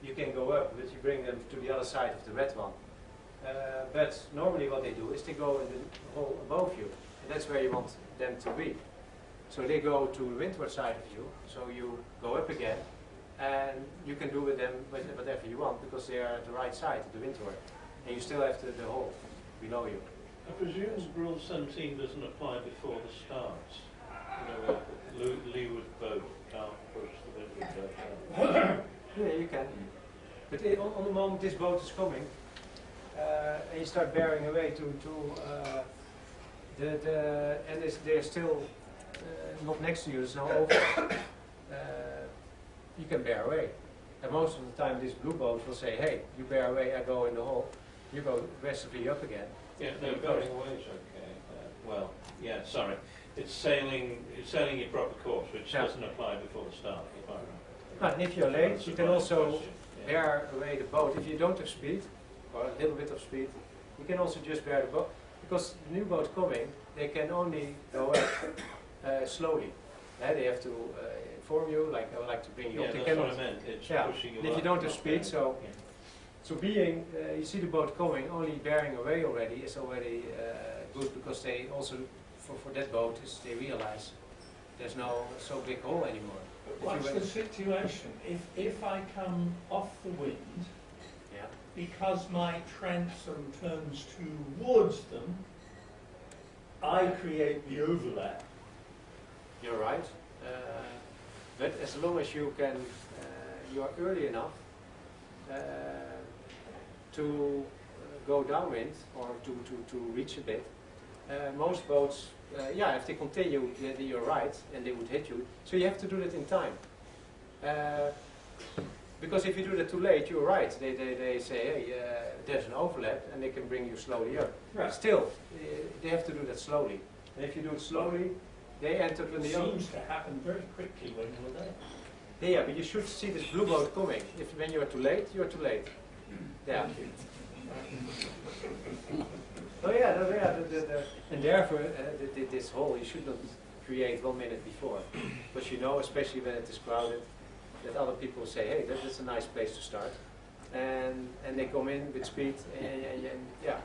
you can go up, but you bring them to the other side of the red one. But normally what they do is they go in the hole above you, and that's where you want them to be. So they go to the windward side of you, so you go up again, and you can do with them whatever you want, because they are at the right side, the windward, and you still have the hole below you. I presume Rule 17 doesn't apply before the starts. You know, leeward boat can't push the windward boat out. Yeah, you can. But on the moment this boat is coming, and you start bearing away and they're still not next to you, there's no overlap, you can bear away. And most of the time this blue boat will say, hey, you bear away, I go in the hole, you go aggressively up again. Yeah, no, bearing away is okay. Well, yeah, sorry. It's sailing your proper course, which doesn't apply before the start, if I'm right. And if you're late, you can also bear away the boat. If you don't have speed, or a little bit of speed, you can also just bear the boat. Because the new boat coming, they can only go up slowly. They have to inform you, like I would like to bring you up. Yeah, They that's cannot, what I meant. It's yeah. pushing you And if you up, don't have not speed, bearing. so being, you see the boat coming, only bearing away already is already good, because they also, for that boat, is they realize there's no so big hole anymore. What's the situation? If I come off the wind, Yeah. because my transom turns towards them, I create the overlap. You're right. But as long as you can, you are early enough to go downwind or to reach a bit. Most boats, yeah, if they continue, you're right, and they would hit you. So you have to do that in time. Because if you do that too late, you're right. They say, hey, there's an overlap, and they can bring you slowly up. Right. Still, they have to do that slowly. And if you do it slowly, they enter in It the other. seems to happen very quickly when you're there. Yeah, but you should see this blue boat coming. When you're too late, you're too late. Yeah. Oh yeah, and therefore this hole you should not create 1 minute before, because you know, especially when it is crowded, that other people say, hey, that's a nice place to start, and they come in with speed, and yeah,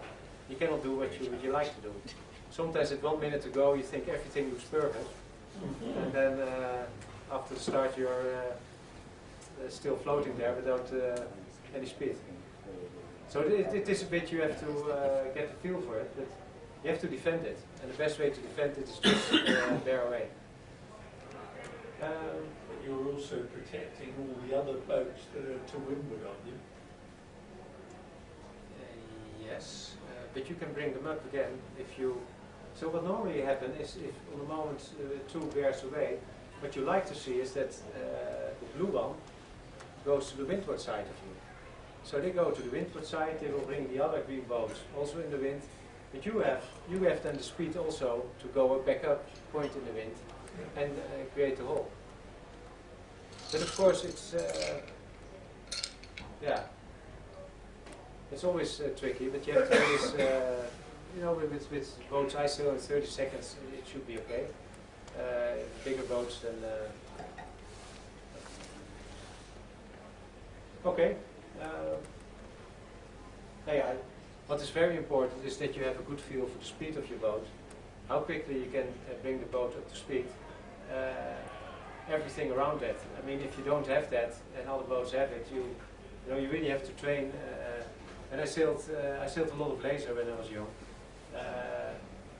you cannot do what you like to do. Sometimes at 1 minute to go, you think everything looks perfect, and then after the start you're still floating there without any speed. So it is a bit, you have to get a feel for it, but you have to defend it. And the best way to defend it is just bear away. But you're also protecting all the other boats that are to windward of you. Yes, but you can bring them up again if you... So what normally happens is if on the moment two bears away, what you like to see is that the blue one goes to the windward side of you. So they go to the windward side, they will bring the other green boats also in the wind, but you have then the speed also to go back up, point in the wind, and create a hole. But of course it's, yeah, it's always tricky, but you have to always, you know, with boats I sail in 30 seconds, it should be okay. Bigger boats than... okay. What is very important is that you have a good feel for the speed of your boat, how quickly you can bring the boat up to speed, everything around that. I mean, if you don't have that, and other boats have it, you know, you really have to train. And I sailed a lot of laser when I was young.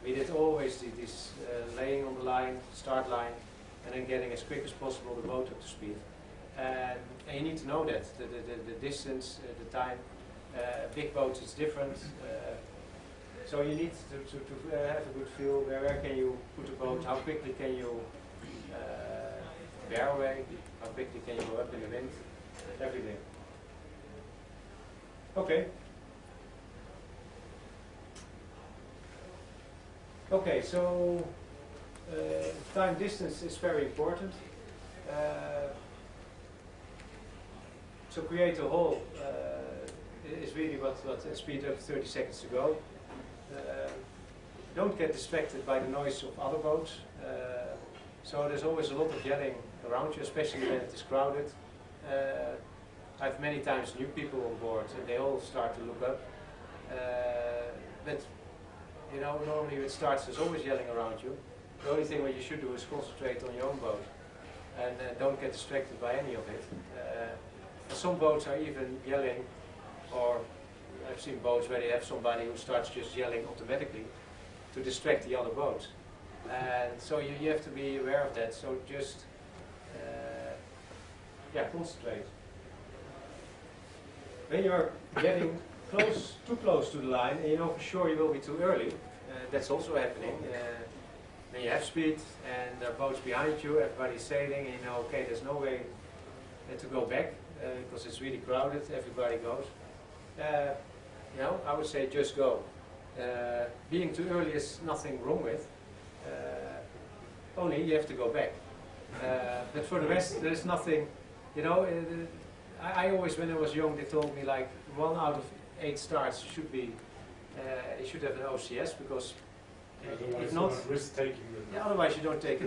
We did always this laying on the line, start line, and then getting as quick as possible the boat up to speed. And you need to know that, the distance, the time. Big boats it's different. So you need to have a good feel, where can you put a boat, how quickly can you bear away, how quickly can you go up in the wind, everything. Okay. Okay, so time distance is very important. So create a hole is really what speed up 30 seconds to go. Don't get distracted by the noise of other boats. So there's always a lot of yelling around you, especially when it is crowded. I've many times new people on board and they all start to look up. But you know, normally when it starts there's always yelling around you. The only thing what you should do is concentrate on your own boat and don't get distracted by any of it. Some boats are even yelling, or I've seen boats where they have somebody who starts just yelling automatically to distract the other boats. And so you have to be aware of that, so just concentrate. When you're getting too close to the line and you know for sure you will be too early, that's also happening. When you have speed and there are boats behind you, everybody's sailing, and you know, okay, there's no way to go back because it's really crowded, everybody goes. You know, I would say just go. Being too early is nothing wrong with, only you have to go back. But for the rest, there's nothing, you know, I always, when I was young, they told me like 1 out of 8 starts should be, you should have an OCS, because if not, otherwise you don't take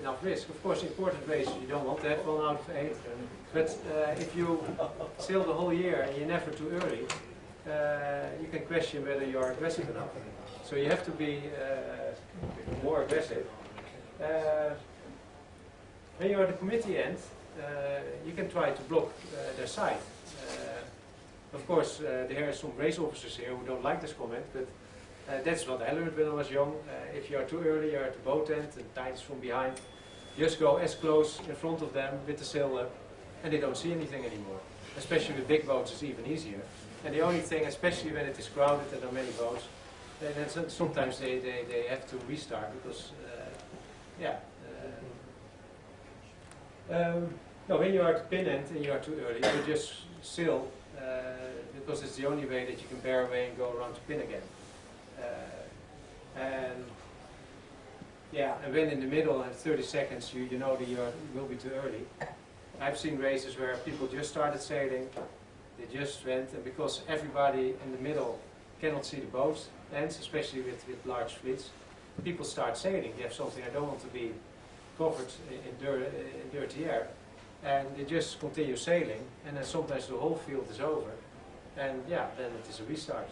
enough risk. Of course, important races you don't want to have 1 out of 8, but if you sail the whole year and you're never too early, you can question whether you are aggressive enough. So you have to be more aggressive. When you're at the committee end, you can try to block their side. Of course, there are some race officers here who don't like this comment, but that's what I learned when I was young. If you are too early, you're at the boat end, and tide is from behind. Just go as close in front of them with the sail up, and they don't see anything anymore. Especially with big boats, it's even easier. And the only thing, especially when it is crowded and there are many boats, then sometimes they have to restart because, no, when you are at the pin end and you are too early, you just sail because it's the only way that you can bear away and go around the pin again. And when in the middle and 30 seconds you know that you will be too early. I've seen races where people just started sailing, they just went, and because everybody in the middle cannot see the boats ends, especially with large fleets, people start sailing. They have something, I don't want to be covered in dirty air, and they just continue sailing, and then sometimes the whole field is over, and then it is a restart.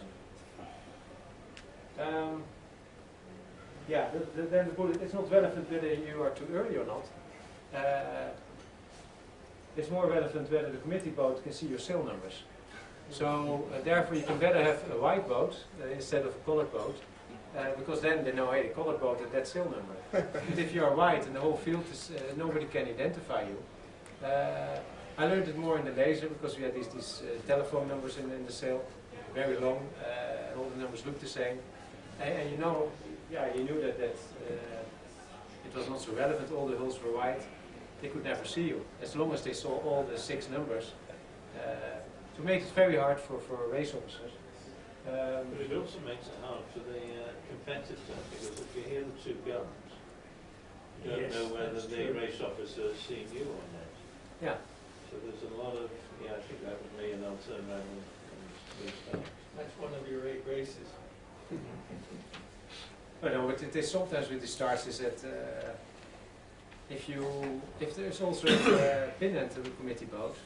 Then the bullet, it's not relevant whether you are too early or not. It's more relevant whether the committee boat can see your sail numbers. So therefore you can better have a white boat instead of a colored boat, because then they know, hey, the colored boat had that sail number. But if you are white and the whole field is, nobody can identify you. I learned it more in the laser because we had these telephone numbers in the sail, very long, and all the numbers looked the same. And you know, you knew that it was not so relevant, all the hulls were white. They could never see you, as long as they saw all the 6 numbers. So it makes it very hard for race officers. But it also makes it hard for the competitor, because if you hear the 2 guns, you don't know whether the race officer has seen you or not. Yeah. So there's a lot of, I think that was me, and I'll turn around and restart. That's one of your 8 races. But no, but it is sometimes with the stars is that if there's also a pin end to the committee boat,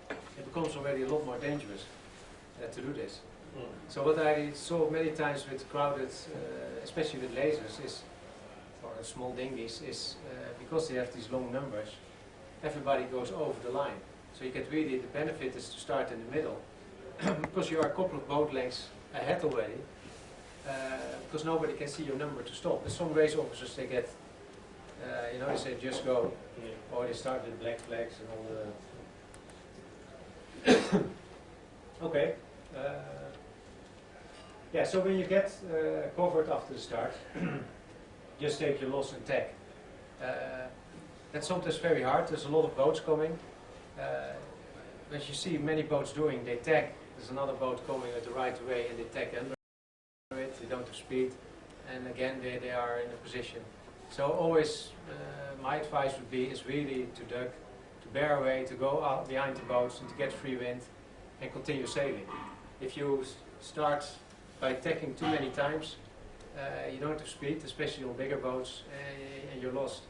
it becomes already a lot more dangerous to do this. So what I saw many times with crowded, especially with lasers, is, or small dinghies, is because they have these long numbers, everybody goes over the line. So you get really, the benefit is to start in the middle, because you are a couple of boat lengths ahead already, because nobody can see your number to stop. But some race officers, they get, they say just go, or they start with black flags and all the... Okay. So when you get covered after the start, just take your loss and tack. That's sometimes very hard. There's a lot of boats coming. As you see many boats doing, they tack. There's another boat coming at the right way and they tack under it. They don't have speed, and again they are in a position. So always, my advice would be is really to duck, to bear away, to go out behind the boats and to get free wind and continue sailing. If you start by tacking too many times, you don't have speed, especially on bigger boats, and you're lost.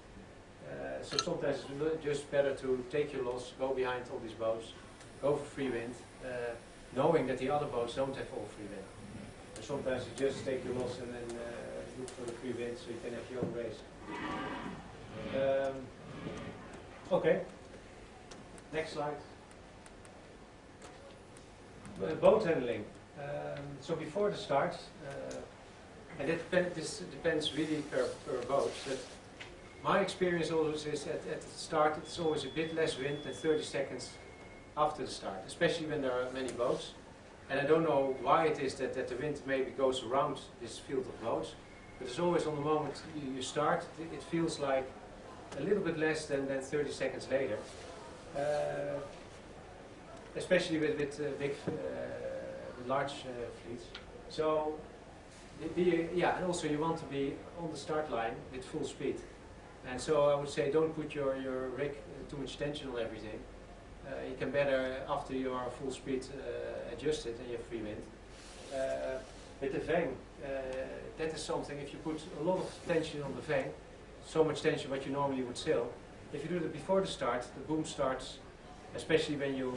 So sometimes it's just better to take your loss, go behind all these boats, go for free wind, knowing that the other boats don't have all free wind. And sometimes you just take your loss and then look for the free wind so you can have your own race. Okay, next slide. Boat handling. So before the start, and this depends really per boat. But my experience always is at the start it's always a bit less wind than 30 seconds after the start, especially when there are many boats. And I don't know why it is that the wind maybe goes around this field of boats, but it's always on the moment you start, it feels like a little bit less than 30 seconds later. Especially with big, large fleets. So, and also you want to be on the start line with full speed. And so I would say don't put your rig too much tension on everything. You can better, after you are full speed, adjust it and you have free wind. With the vang, that is something, if you put a lot of tension on the vang, so much tension what you normally would sail, if you do that before the start, the boom starts, especially when you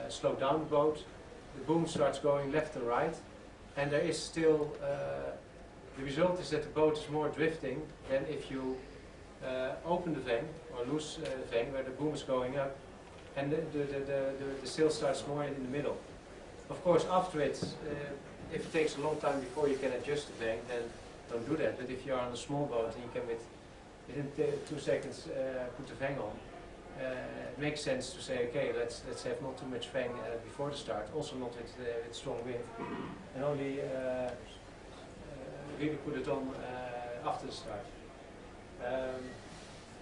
slow down the boat, the boom starts going left and right, and there is still, the result is that the boat is more drifting than if you open the vang, or loose the vang, where the boom is going up, and the sail starts more in the middle. Of course, after it, if it takes a long time before you can adjust the vang, then don't do that. But if you are on a small boat and you can within 2 seconds put the vang on, it makes sense to say, okay, let's have not too much vang before the start, also not with strong wind, and only really put it on after the start.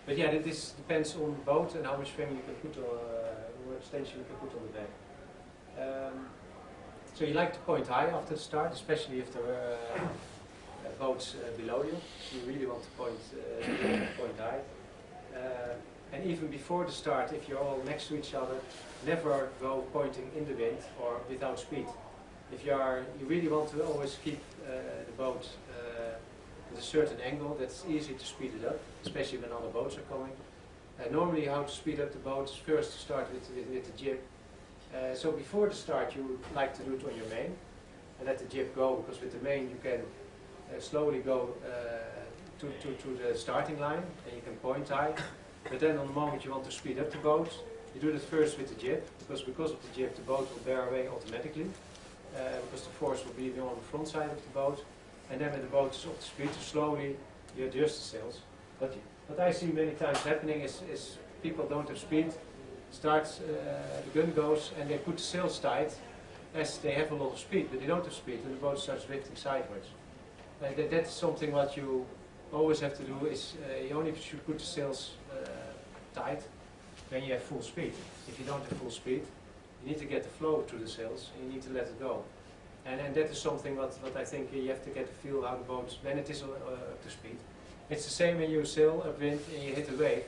But yeah, this depends on the boat and how much vang you can put on, what extension you can put on the vang. So you like to point high after the start, especially if there are boats below you. So you really want to point high. And even before the start, if you're all next to each other, never go pointing in the wind or without speed. If you really want to always keep the boat at a certain angle, that's easy to speed it up, especially when other boats are coming. Normally how to speed up the boat is first to start with the jib. So before the start you would like to do it on your main and let the jib go, because with the main you can slowly go to the starting line and you can point high. But then on the moment you want to speed up the boat, you do that first with the jib, because of the jib the boat will bear away automatically, because the force will be on the front side of the boat. And then when the boat is up to speed, slowly you adjust the sails. But what I see many times happening is people don't have speed, starts, the gun goes and they put the sails tight as they have a lot of speed, but they don't have speed and the boat starts drifting sideways. That's something what you always have to do is you only should put the sails tight when you have full speed. If you don't have full speed, you need to get the flow to the sails and you need to let it go. And that is something what I think you have to get a feel how the boat, when it is up to speed. It's the same when you sail upwind and you hit a wave.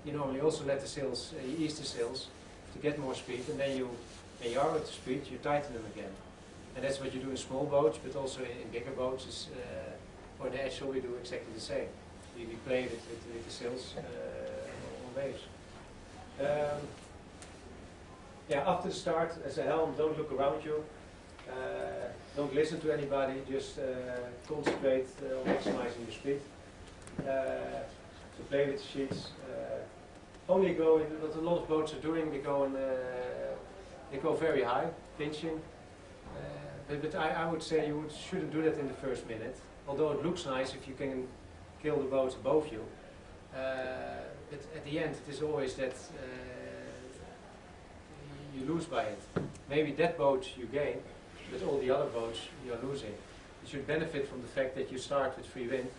You normally also let the sails, you ease the sails to get more speed, and then when you are up to speed, you tighten them again. And that's what you do in small boats, but also in bigger boats, or the actual we do exactly the same. We play with the sails on waves. After the start, as a helm, don't look around you. Don't listen to anybody, just concentrate on maximizing your speed. So play with the sheets. Only go in what a lot of boats are doing. They go very high, pinching. But I would say you shouldn't do that in the first minute. Although it looks nice if you can kill the boats above you. But at the end, it is always that you lose by it. Maybe that boat you gain, but all the other boats you are losing. You should benefit from the fact that you start with free wind,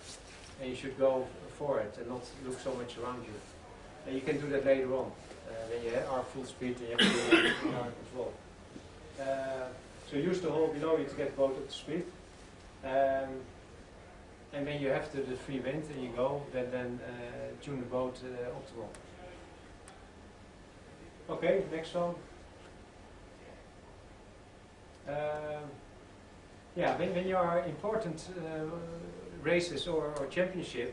and you should go for it and not look so much around you. And you can do that later on, when you are full speed and you have to do it under control. So use the hole below you to get the boat up to speed. And when you have the free wind and you go, then tune the boat optimal. Okay, next one. Yeah, when you are important races or championship,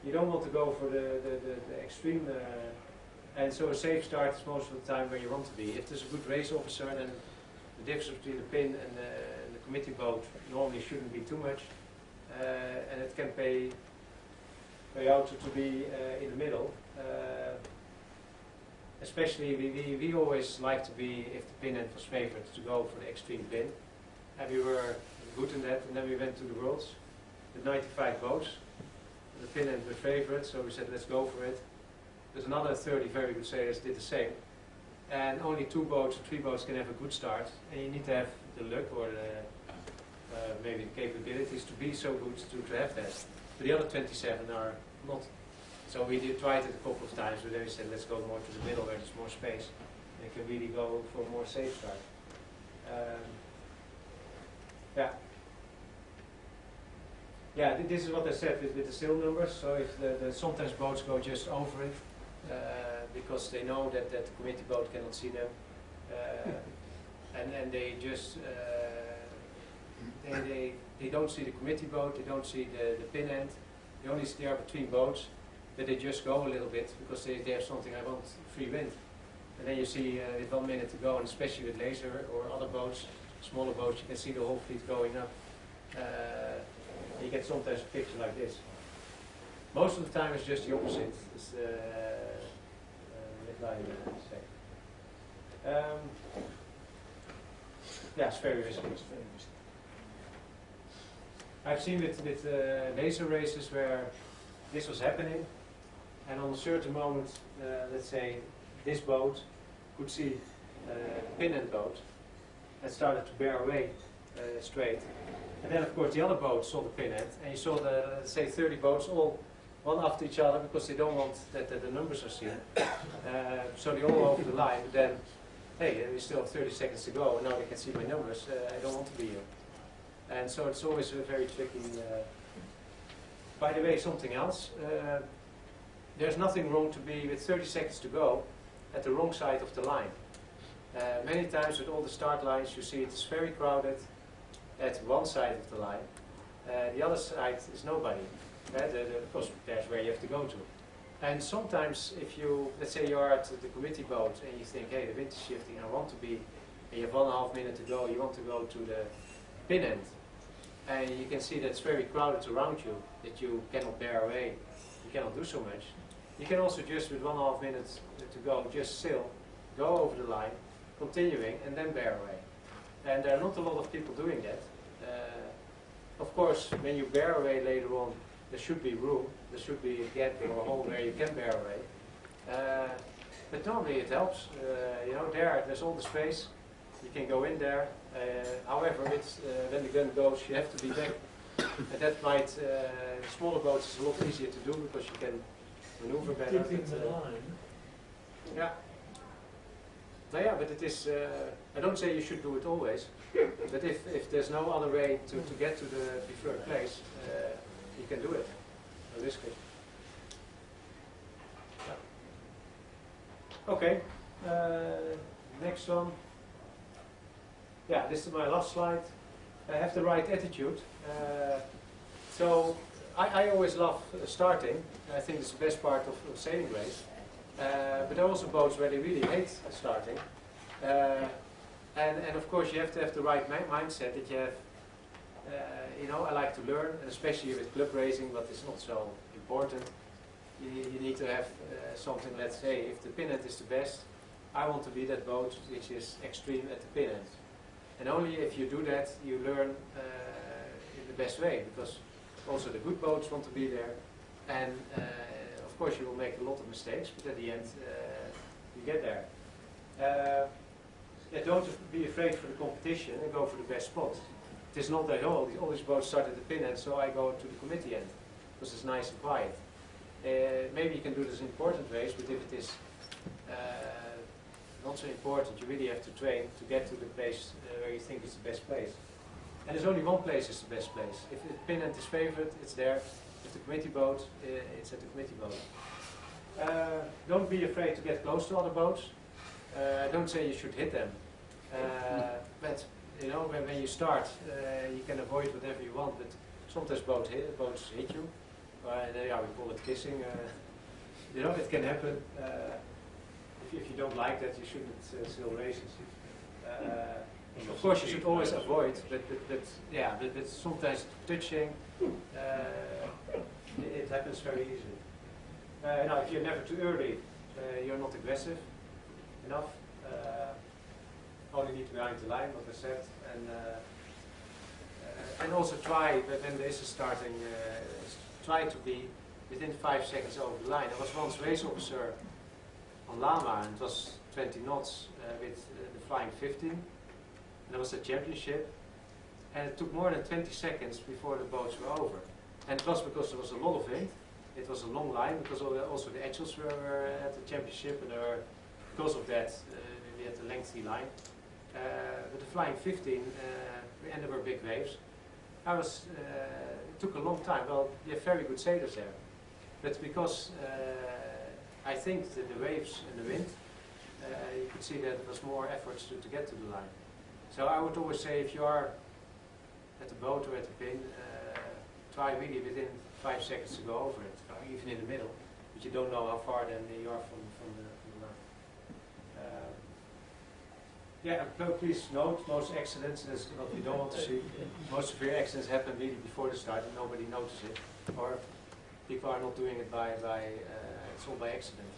you don't want to go for the extreme, and so a safe start is most of the time where you want to be. If there's a good race officer, then the difference between the pin and the committee boat normally shouldn't be too much, and it can pay out to be in the middle. Especially we always like to be, if the pin end was favored, to go for the extreme pin. And we were good in that, and then we went to the Worlds with 95 boats. The pin end were favourite, so we said let's go for it. There's another 30 very good sailors did the same. And only 2 boats or 3 boats can have a good start, and you need to have the luck or maybe the capabilities to be so good to have that. But the other 27 are not. So we tried it a couple of times, but then we said let's go more to the middle where there's more space. And you can really go for a more safe start. Yeah, this is what I said with the sail numbers. So if sometimes boats go just over it because they know that the committee boat cannot see them, and they just they don't see the committee boat, they don't see the pin end, they only see there between boats, but they just go a little bit because they have something, I want free wind. And then you see with 1 minute to go, and especially with laser or other boats, smaller boats, you can see the whole fleet going up. You get sometimes a picture like this. Most of the time it's just the opposite. It's yeah, it's very risky. I've seen with laser races where this was happening, and on a certain moment, let's say this boat could see the pin end boat and started to bear away straight. And then of course the other boats saw the pin end, and you saw the, let's say 30 boats all one after each other because they don't want that the numbers are seen. So they all over the line, but then, hey, we still have 30 seconds to go, and now they can see my numbers, I don't want to be here. And so it's always a very tricky. By the way, something else, there's nothing wrong to be with 30 seconds to go at the wrong side of the line. Many times with all the start lines you see it's very crowded at one side of the line. The other side is nobody. Of course, that's where you have to go to. And sometimes if you, let's say you're at the committee boat and you think, hey, the wind is shifting, I want to be, and you have 1.5 minutes to go, you want to go to the pin end. And you can see that it's very crowded around you, that you cannot bear away, you cannot do so much. You can also just, with 1.5 minutes to go, just sail, go over the line, continuing, and then bear away. And there are not a lot of people doing that. Of course, when you bear away later on, there should be room, there should be a gap or a hole where you can bear away. But normally it helps. You know, there's all the space, you can go in there. However, it's, when the gun goes, you have to be back. And that might, smaller boats is a lot easier to do because you can maneuver better. Dipping the line. Yeah. No, yeah, but it is, I don't say you should do it always, but if there's no other way to get to the preferred place, you can do it. No risk it. Yeah. Okay, next one. Yeah, this is my last slide. Have the right attitude. So I always love starting. I think it's the best part of sailing race. But there are also boats where they really hate starting. And of course you have to have the right mindset that you have, you know, I like to learn, and especially with club racing, but it's not so important. You need to have something, let's say, if the pin end is the best, I want to be that boat which is extreme at the pin end. And only if you do that, you learn in the best way, because also the good boats want to be there. And of course you will make a lot of mistakes, but at the end you get there. Yeah, don't be afraid for the competition and go for the best spot. It is not that all these boats start at the pin end, so I go to the committee end, because it's nice and quiet. Maybe you can do this in important race, but if it is not so important, you really have to train to get to the place where you think is the best place. And there's only one place is the best place. If the pin end is favored, it's there. If the committee boat, it's at the committee boat. Don't be afraid to get close to other boats. Don't say you should hit them. But you know, when you start, you can avoid whatever you want, but sometimes boats hit you. And yeah, we call it kissing. You know, it can happen. If you don't like that, you shouldn't sail races. Of course, you should always avoid, but sometimes touching, it happens very easily. Now, if you're never too early, you're not aggressive enough. Only need to be behind the line, what I said, and also try when the race is starting, try to be within 5 seconds over the line. I was once race officer on Lama, and it was 20 knots with the flying 15. And there was a championship, and it took more than 20 seconds before the boats were over. And it was because there was a lot of wind. It was a long line because also the actuals were at the championship, and because of that we had a lengthy line. With the flying 15, and there were big waves. It took a long time. Well, we have very good sailors there, but because I think that the waves and the wind, you could see that there was more efforts to get to the line. So I would always say, if you are at the boat or at the pin, try really within 5 seconds to go over it, or even in the middle, but you don't know how far then you are from the line. Yeah, and please note, most accidents, that's what we don't want to see. Most severe accidents happen really before the start and nobody notices it. Or people are not doing it it's all by accident.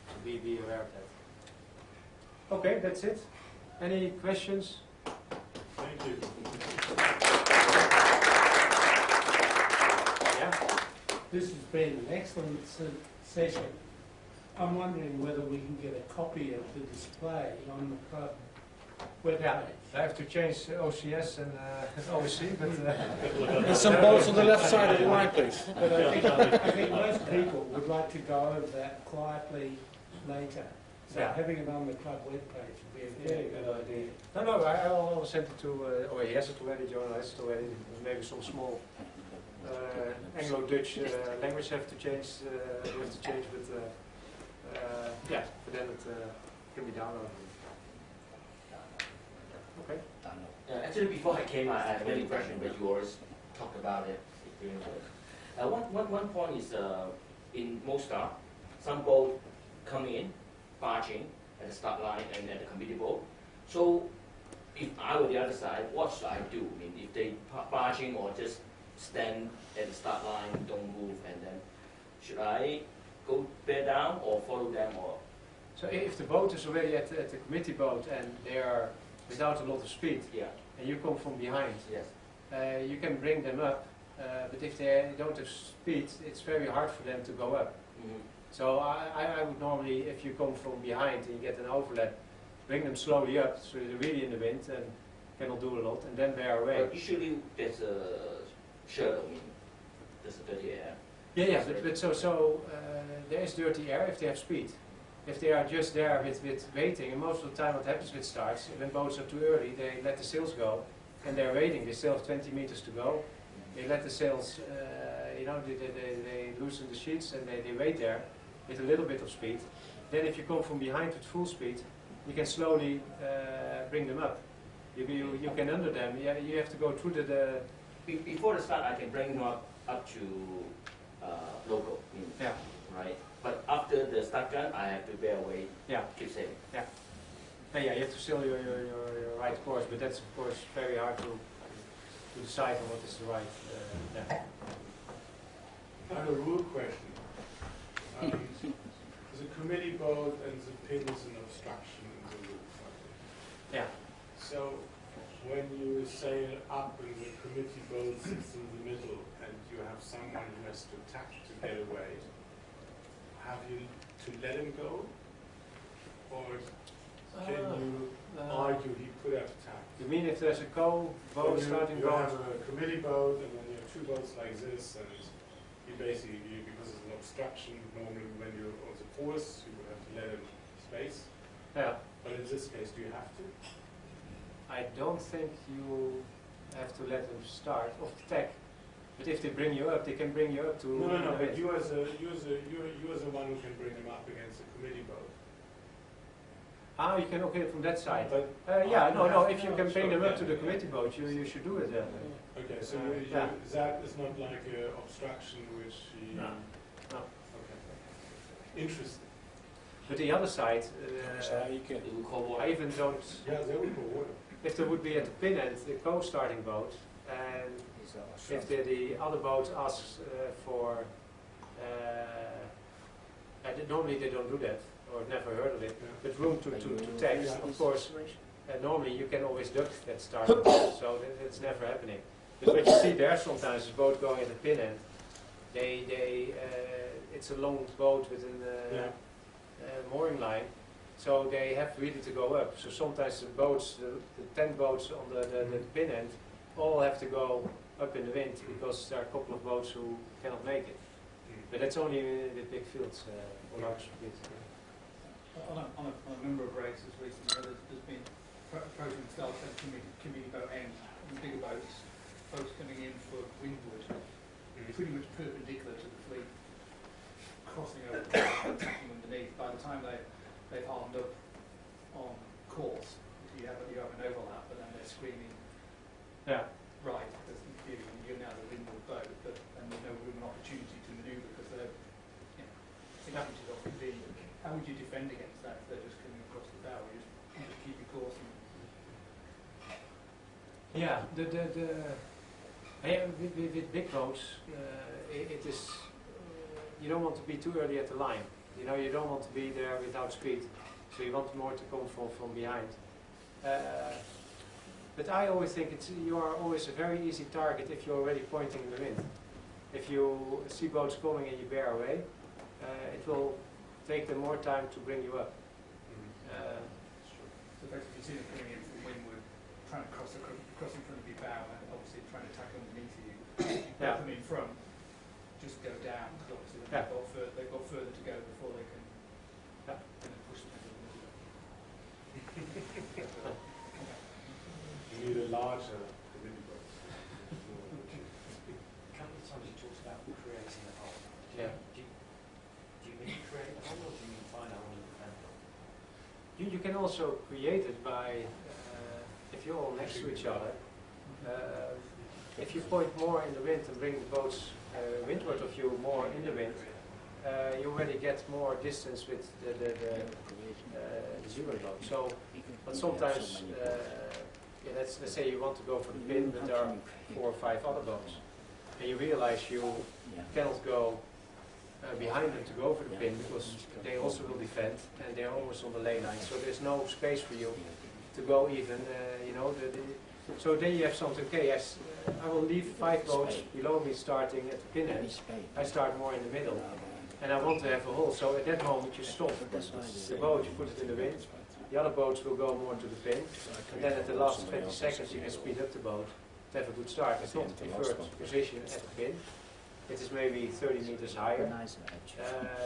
So be aware of that. Okay, that's it. Any questions? Thank you. Yeah? This has been an excellent session. I'm wondering whether we can get a copy of the display on the club webpage. Yeah, I have to change OCS and OSC, but... There's some bolts on the left side of the line, please. But I think most people would like to go over that quietly later. So Yeah. having it on the club webpage would be a very good idea. No, I'll send it to, he has it already, John has it already. Maybe some small Anglo-Dutch language have to change, but yeah, but then it can be downloaded. Okay. Actually, before I came, I had many questions, but you always talked about it during the. One point is in Mostar, some boat come in, barging at the start line and at the committee boat. So, if I were the other side, what should I do? I mean, if they barging or just stand at the start line, don't move, and then should I go bear down or follow them, or? So if the boat is already at the committee boat and they are without a lot of speed, Yeah. and you come from behind, Yes. you can bring them up. But if they don't have speed, it's very hard for them to go up. Mm-hmm. So I would normally, if you come from behind and you get an overlap, bring them slowly up so they're really in the wind and cannot do a lot, and then bear away. But usually there's a shirt, I mean, there's a dirty air. Yeah, but so there is dirty air if they have speed. If they are just there with waiting, and most of the time what happens with starts, when boats are too early, they let the sails go, and they're waiting. They still have 20 meters to go. They let the sails, they loosen the sheets and they wait there with a little bit of speed. Then if you come from behind with full speed, you can slowly bring them up. You can under them. Yeah, you have to go through the. Before the start, I can bring them up to local. Yeah. Right. But after the start gun, I have to bear away. Yeah. Keep sailing. Yeah. Yeah, you have to sail your right course, but that's of course very hard to decide on what is the right. Yeah. I have a rule question. There's a committee boat and the pin is an obstruction in the roof. Yeah. So when you sail up and the committee boat sits in the middle and you have someone who has to tack to get away, have you to let him go? Or can you argue he could have tacked? You mean if there's a boat starting you have going? a committee boat and then you have two boats like this, and you basically, because it's an obstruction, normally when you're on the course, you would have to let him space. Yeah. But in this case, do you have to? I don't think you have to let them start off the tack. But if they bring you up, they can bring you up to. No. But you're the one who can bring him up against the committee boat. Ah, you can okay from that side. But Yeah, no. If you can bring them up to the committee boat, you should do it. okay, so Yeah. that is not like an obstruction which you... No. No. Okay. Interesting. But the other side, I even don't. Yeah, they will go water. If there would be at the pin end the co-starting boat, and if the other boat asks for, normally they don't do that, or never heard of it, but room to text, of course, normally you can always duck that starting boat, so that's never happening. But what you see there sometimes is a boat going at the pin end, it's a long boat with a mooring line, so they have really to go up. So sometimes the boats, the 10 boats on the pin end, all have to go up in the wind because there are a couple of boats who cannot make it. But that's only with big fields or large fields. On a number of races recently, there's been approaching themselves at community boat end, and bigger boats coming in for windward, pretty much perpendicular to the fleet, crossing over and attacking underneath. By the time they've hardened up on course, you have an overlap, but then they're screaming, Yeah. right, you're now the windward boat, and there's no room and opportunity to manoeuvre because they're 6 inches off the beam. How would you defend against that if they're just coming across the bow? You just keep your course. Yeah, with big boats, it is, you don't want to be too early at the line. You know, you don't want to be there without speed. So you want more to come from behind. But I always think you are always a very easy target if you're already pointing in the wind. If you see boats coming and you bear away, it will take them more time to bring you up. So basically, you see them coming in from windward, trying to cross in front of your bow, and obviously trying to tack underneath you. You Yeah. come in front, just go down, because obviously they've got further to go before they can push them into the middle. You need a larger committee boat. A couple of times you talked about creating a hole. Yeah. Do you mean create a hole, or do you mean find a hole in the fence? You can also create it by, if you're all next to each other, if you point more in the wind and bring the boats windward of you more in the wind, you already get more distance with the zero boat. So, but sometimes, let's say you want to go for the pin, but there are 4 or 5 other boats, and you realize you cannot go behind them to go for the pin because they also will defend and they're always on the lane line, so there's no space for you to go even, so then you have something, okay, yes, I will leave 5 boats below me starting at the pin end. I start more in the middle and I want to have a hole, so at that moment you stop the boat, you put it in the wind, the other boats will go more to the pin, and then at the last 20 seconds you can speed up the boat to have a good start. It's not the preferred position at the pin. It is maybe 30 meters higher,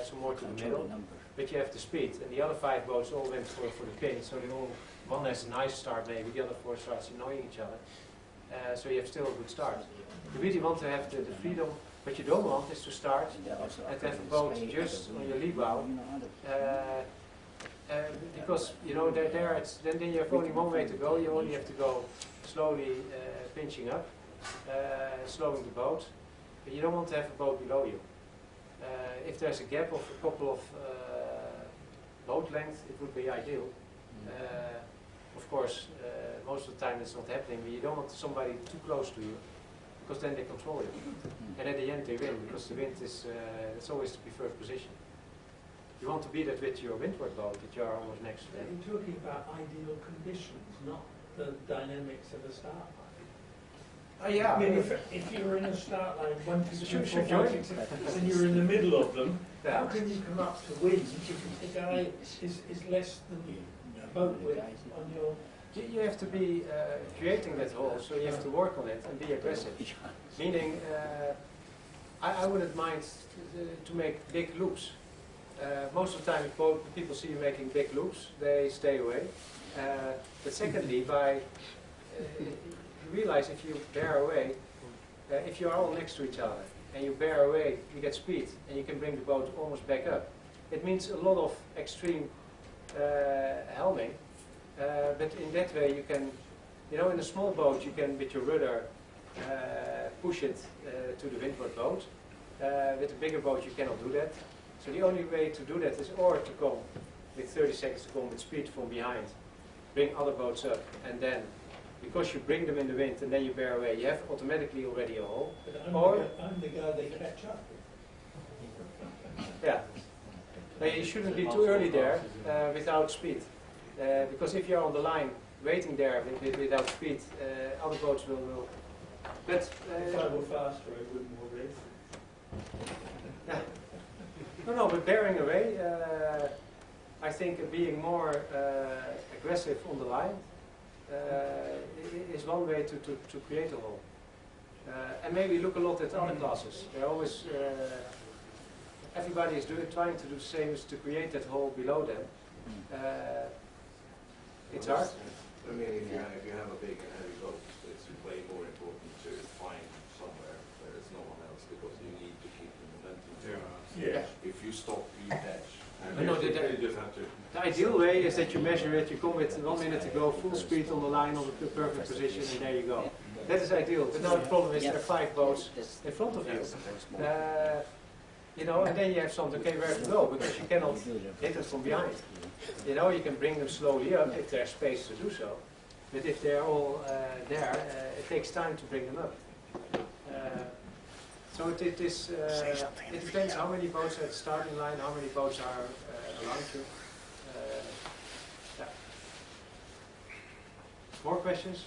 so more to the middle, but you have the speed. And the other 5 boats all went for the pin, so they all, one has a nice start maybe, the other 4 starts annoying each other. So you have still a good start. You really want to have the freedom. What you don't want is to start and have a boat just on your lee bow, because then you have only one way to go. You only have to go slowly pinching up, slowing the boat. But you don't want to have a boat below you. If there's a gap of a couple of boat length, it would be ideal. Of course, most of the time it's not happening, but you don't want somebody too close to you, because then they control you. And at the end they win, because the wind is, it's always the preferred position. You want to be that with your windward boat, that you are almost next to them. You're talking about ideal conditions, not the dynamics of a start line. Yeah. I mean, if you're in a start line, 1, 2, 3, 4, 5, 6, 7, and you're in the middle of them, how can you come up to wind if the guy is less than a boat width on your... You have to be creating that hole, so you have to work on it and be aggressive. Meaning, I wouldn't mind to make big loops. Most of the time, if people see you making big loops, they stay away. But secondly, you realize if you bear away, if you are all next to each other and you bear away, you get speed and you can bring the boat almost back up. It means a lot of extreme helming, but in that way you can, in a small boat you can, with your rudder, push it to the windward boat. With a bigger boat you cannot do that. So the only way to do that is or to come with 30 seconds to come with speed from behind, bring other boats up, and then, because you bring them in the wind and then you bear away, you have automatically already a hole. But Or, I'm the guy they catch up. yeah. But you shouldn't be too early there without speed. Because if you're on the line waiting there without speed, other boats will. But, If I were faster, I wouldn't worry. yeah. No, but bearing away, I think being more aggressive on the line is one way to create a hole. And maybe look a lot at other classes. They're always, everybody is trying to do the same as to create that hole below them. It's hard. I mean, if you have a big and heavy boat, it's way more important to find somewhere where there's no one else, because you need to keep the momentum. Yeah. If you stop, you catch. And No, you just have to. The ideal way is that you measure it, you come with 1 minute to go, full speed on the line, on the perfect position, and there you go. That is ideal. But now the problem is there are 5 boats in front of you. And then you have something, okay, where to go, because you cannot hit it from behind. You can bring them slowly up if there's space to do so. But if they're all there, it takes time to bring them up. So it depends how many boats are at the starting line, how many boats are around you. Yeah. More questions?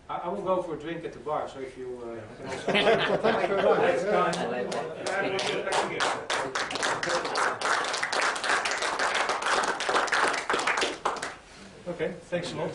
I will go for a drink at the bar, so if you can also... Thank you very much. Okay, thanks a lot.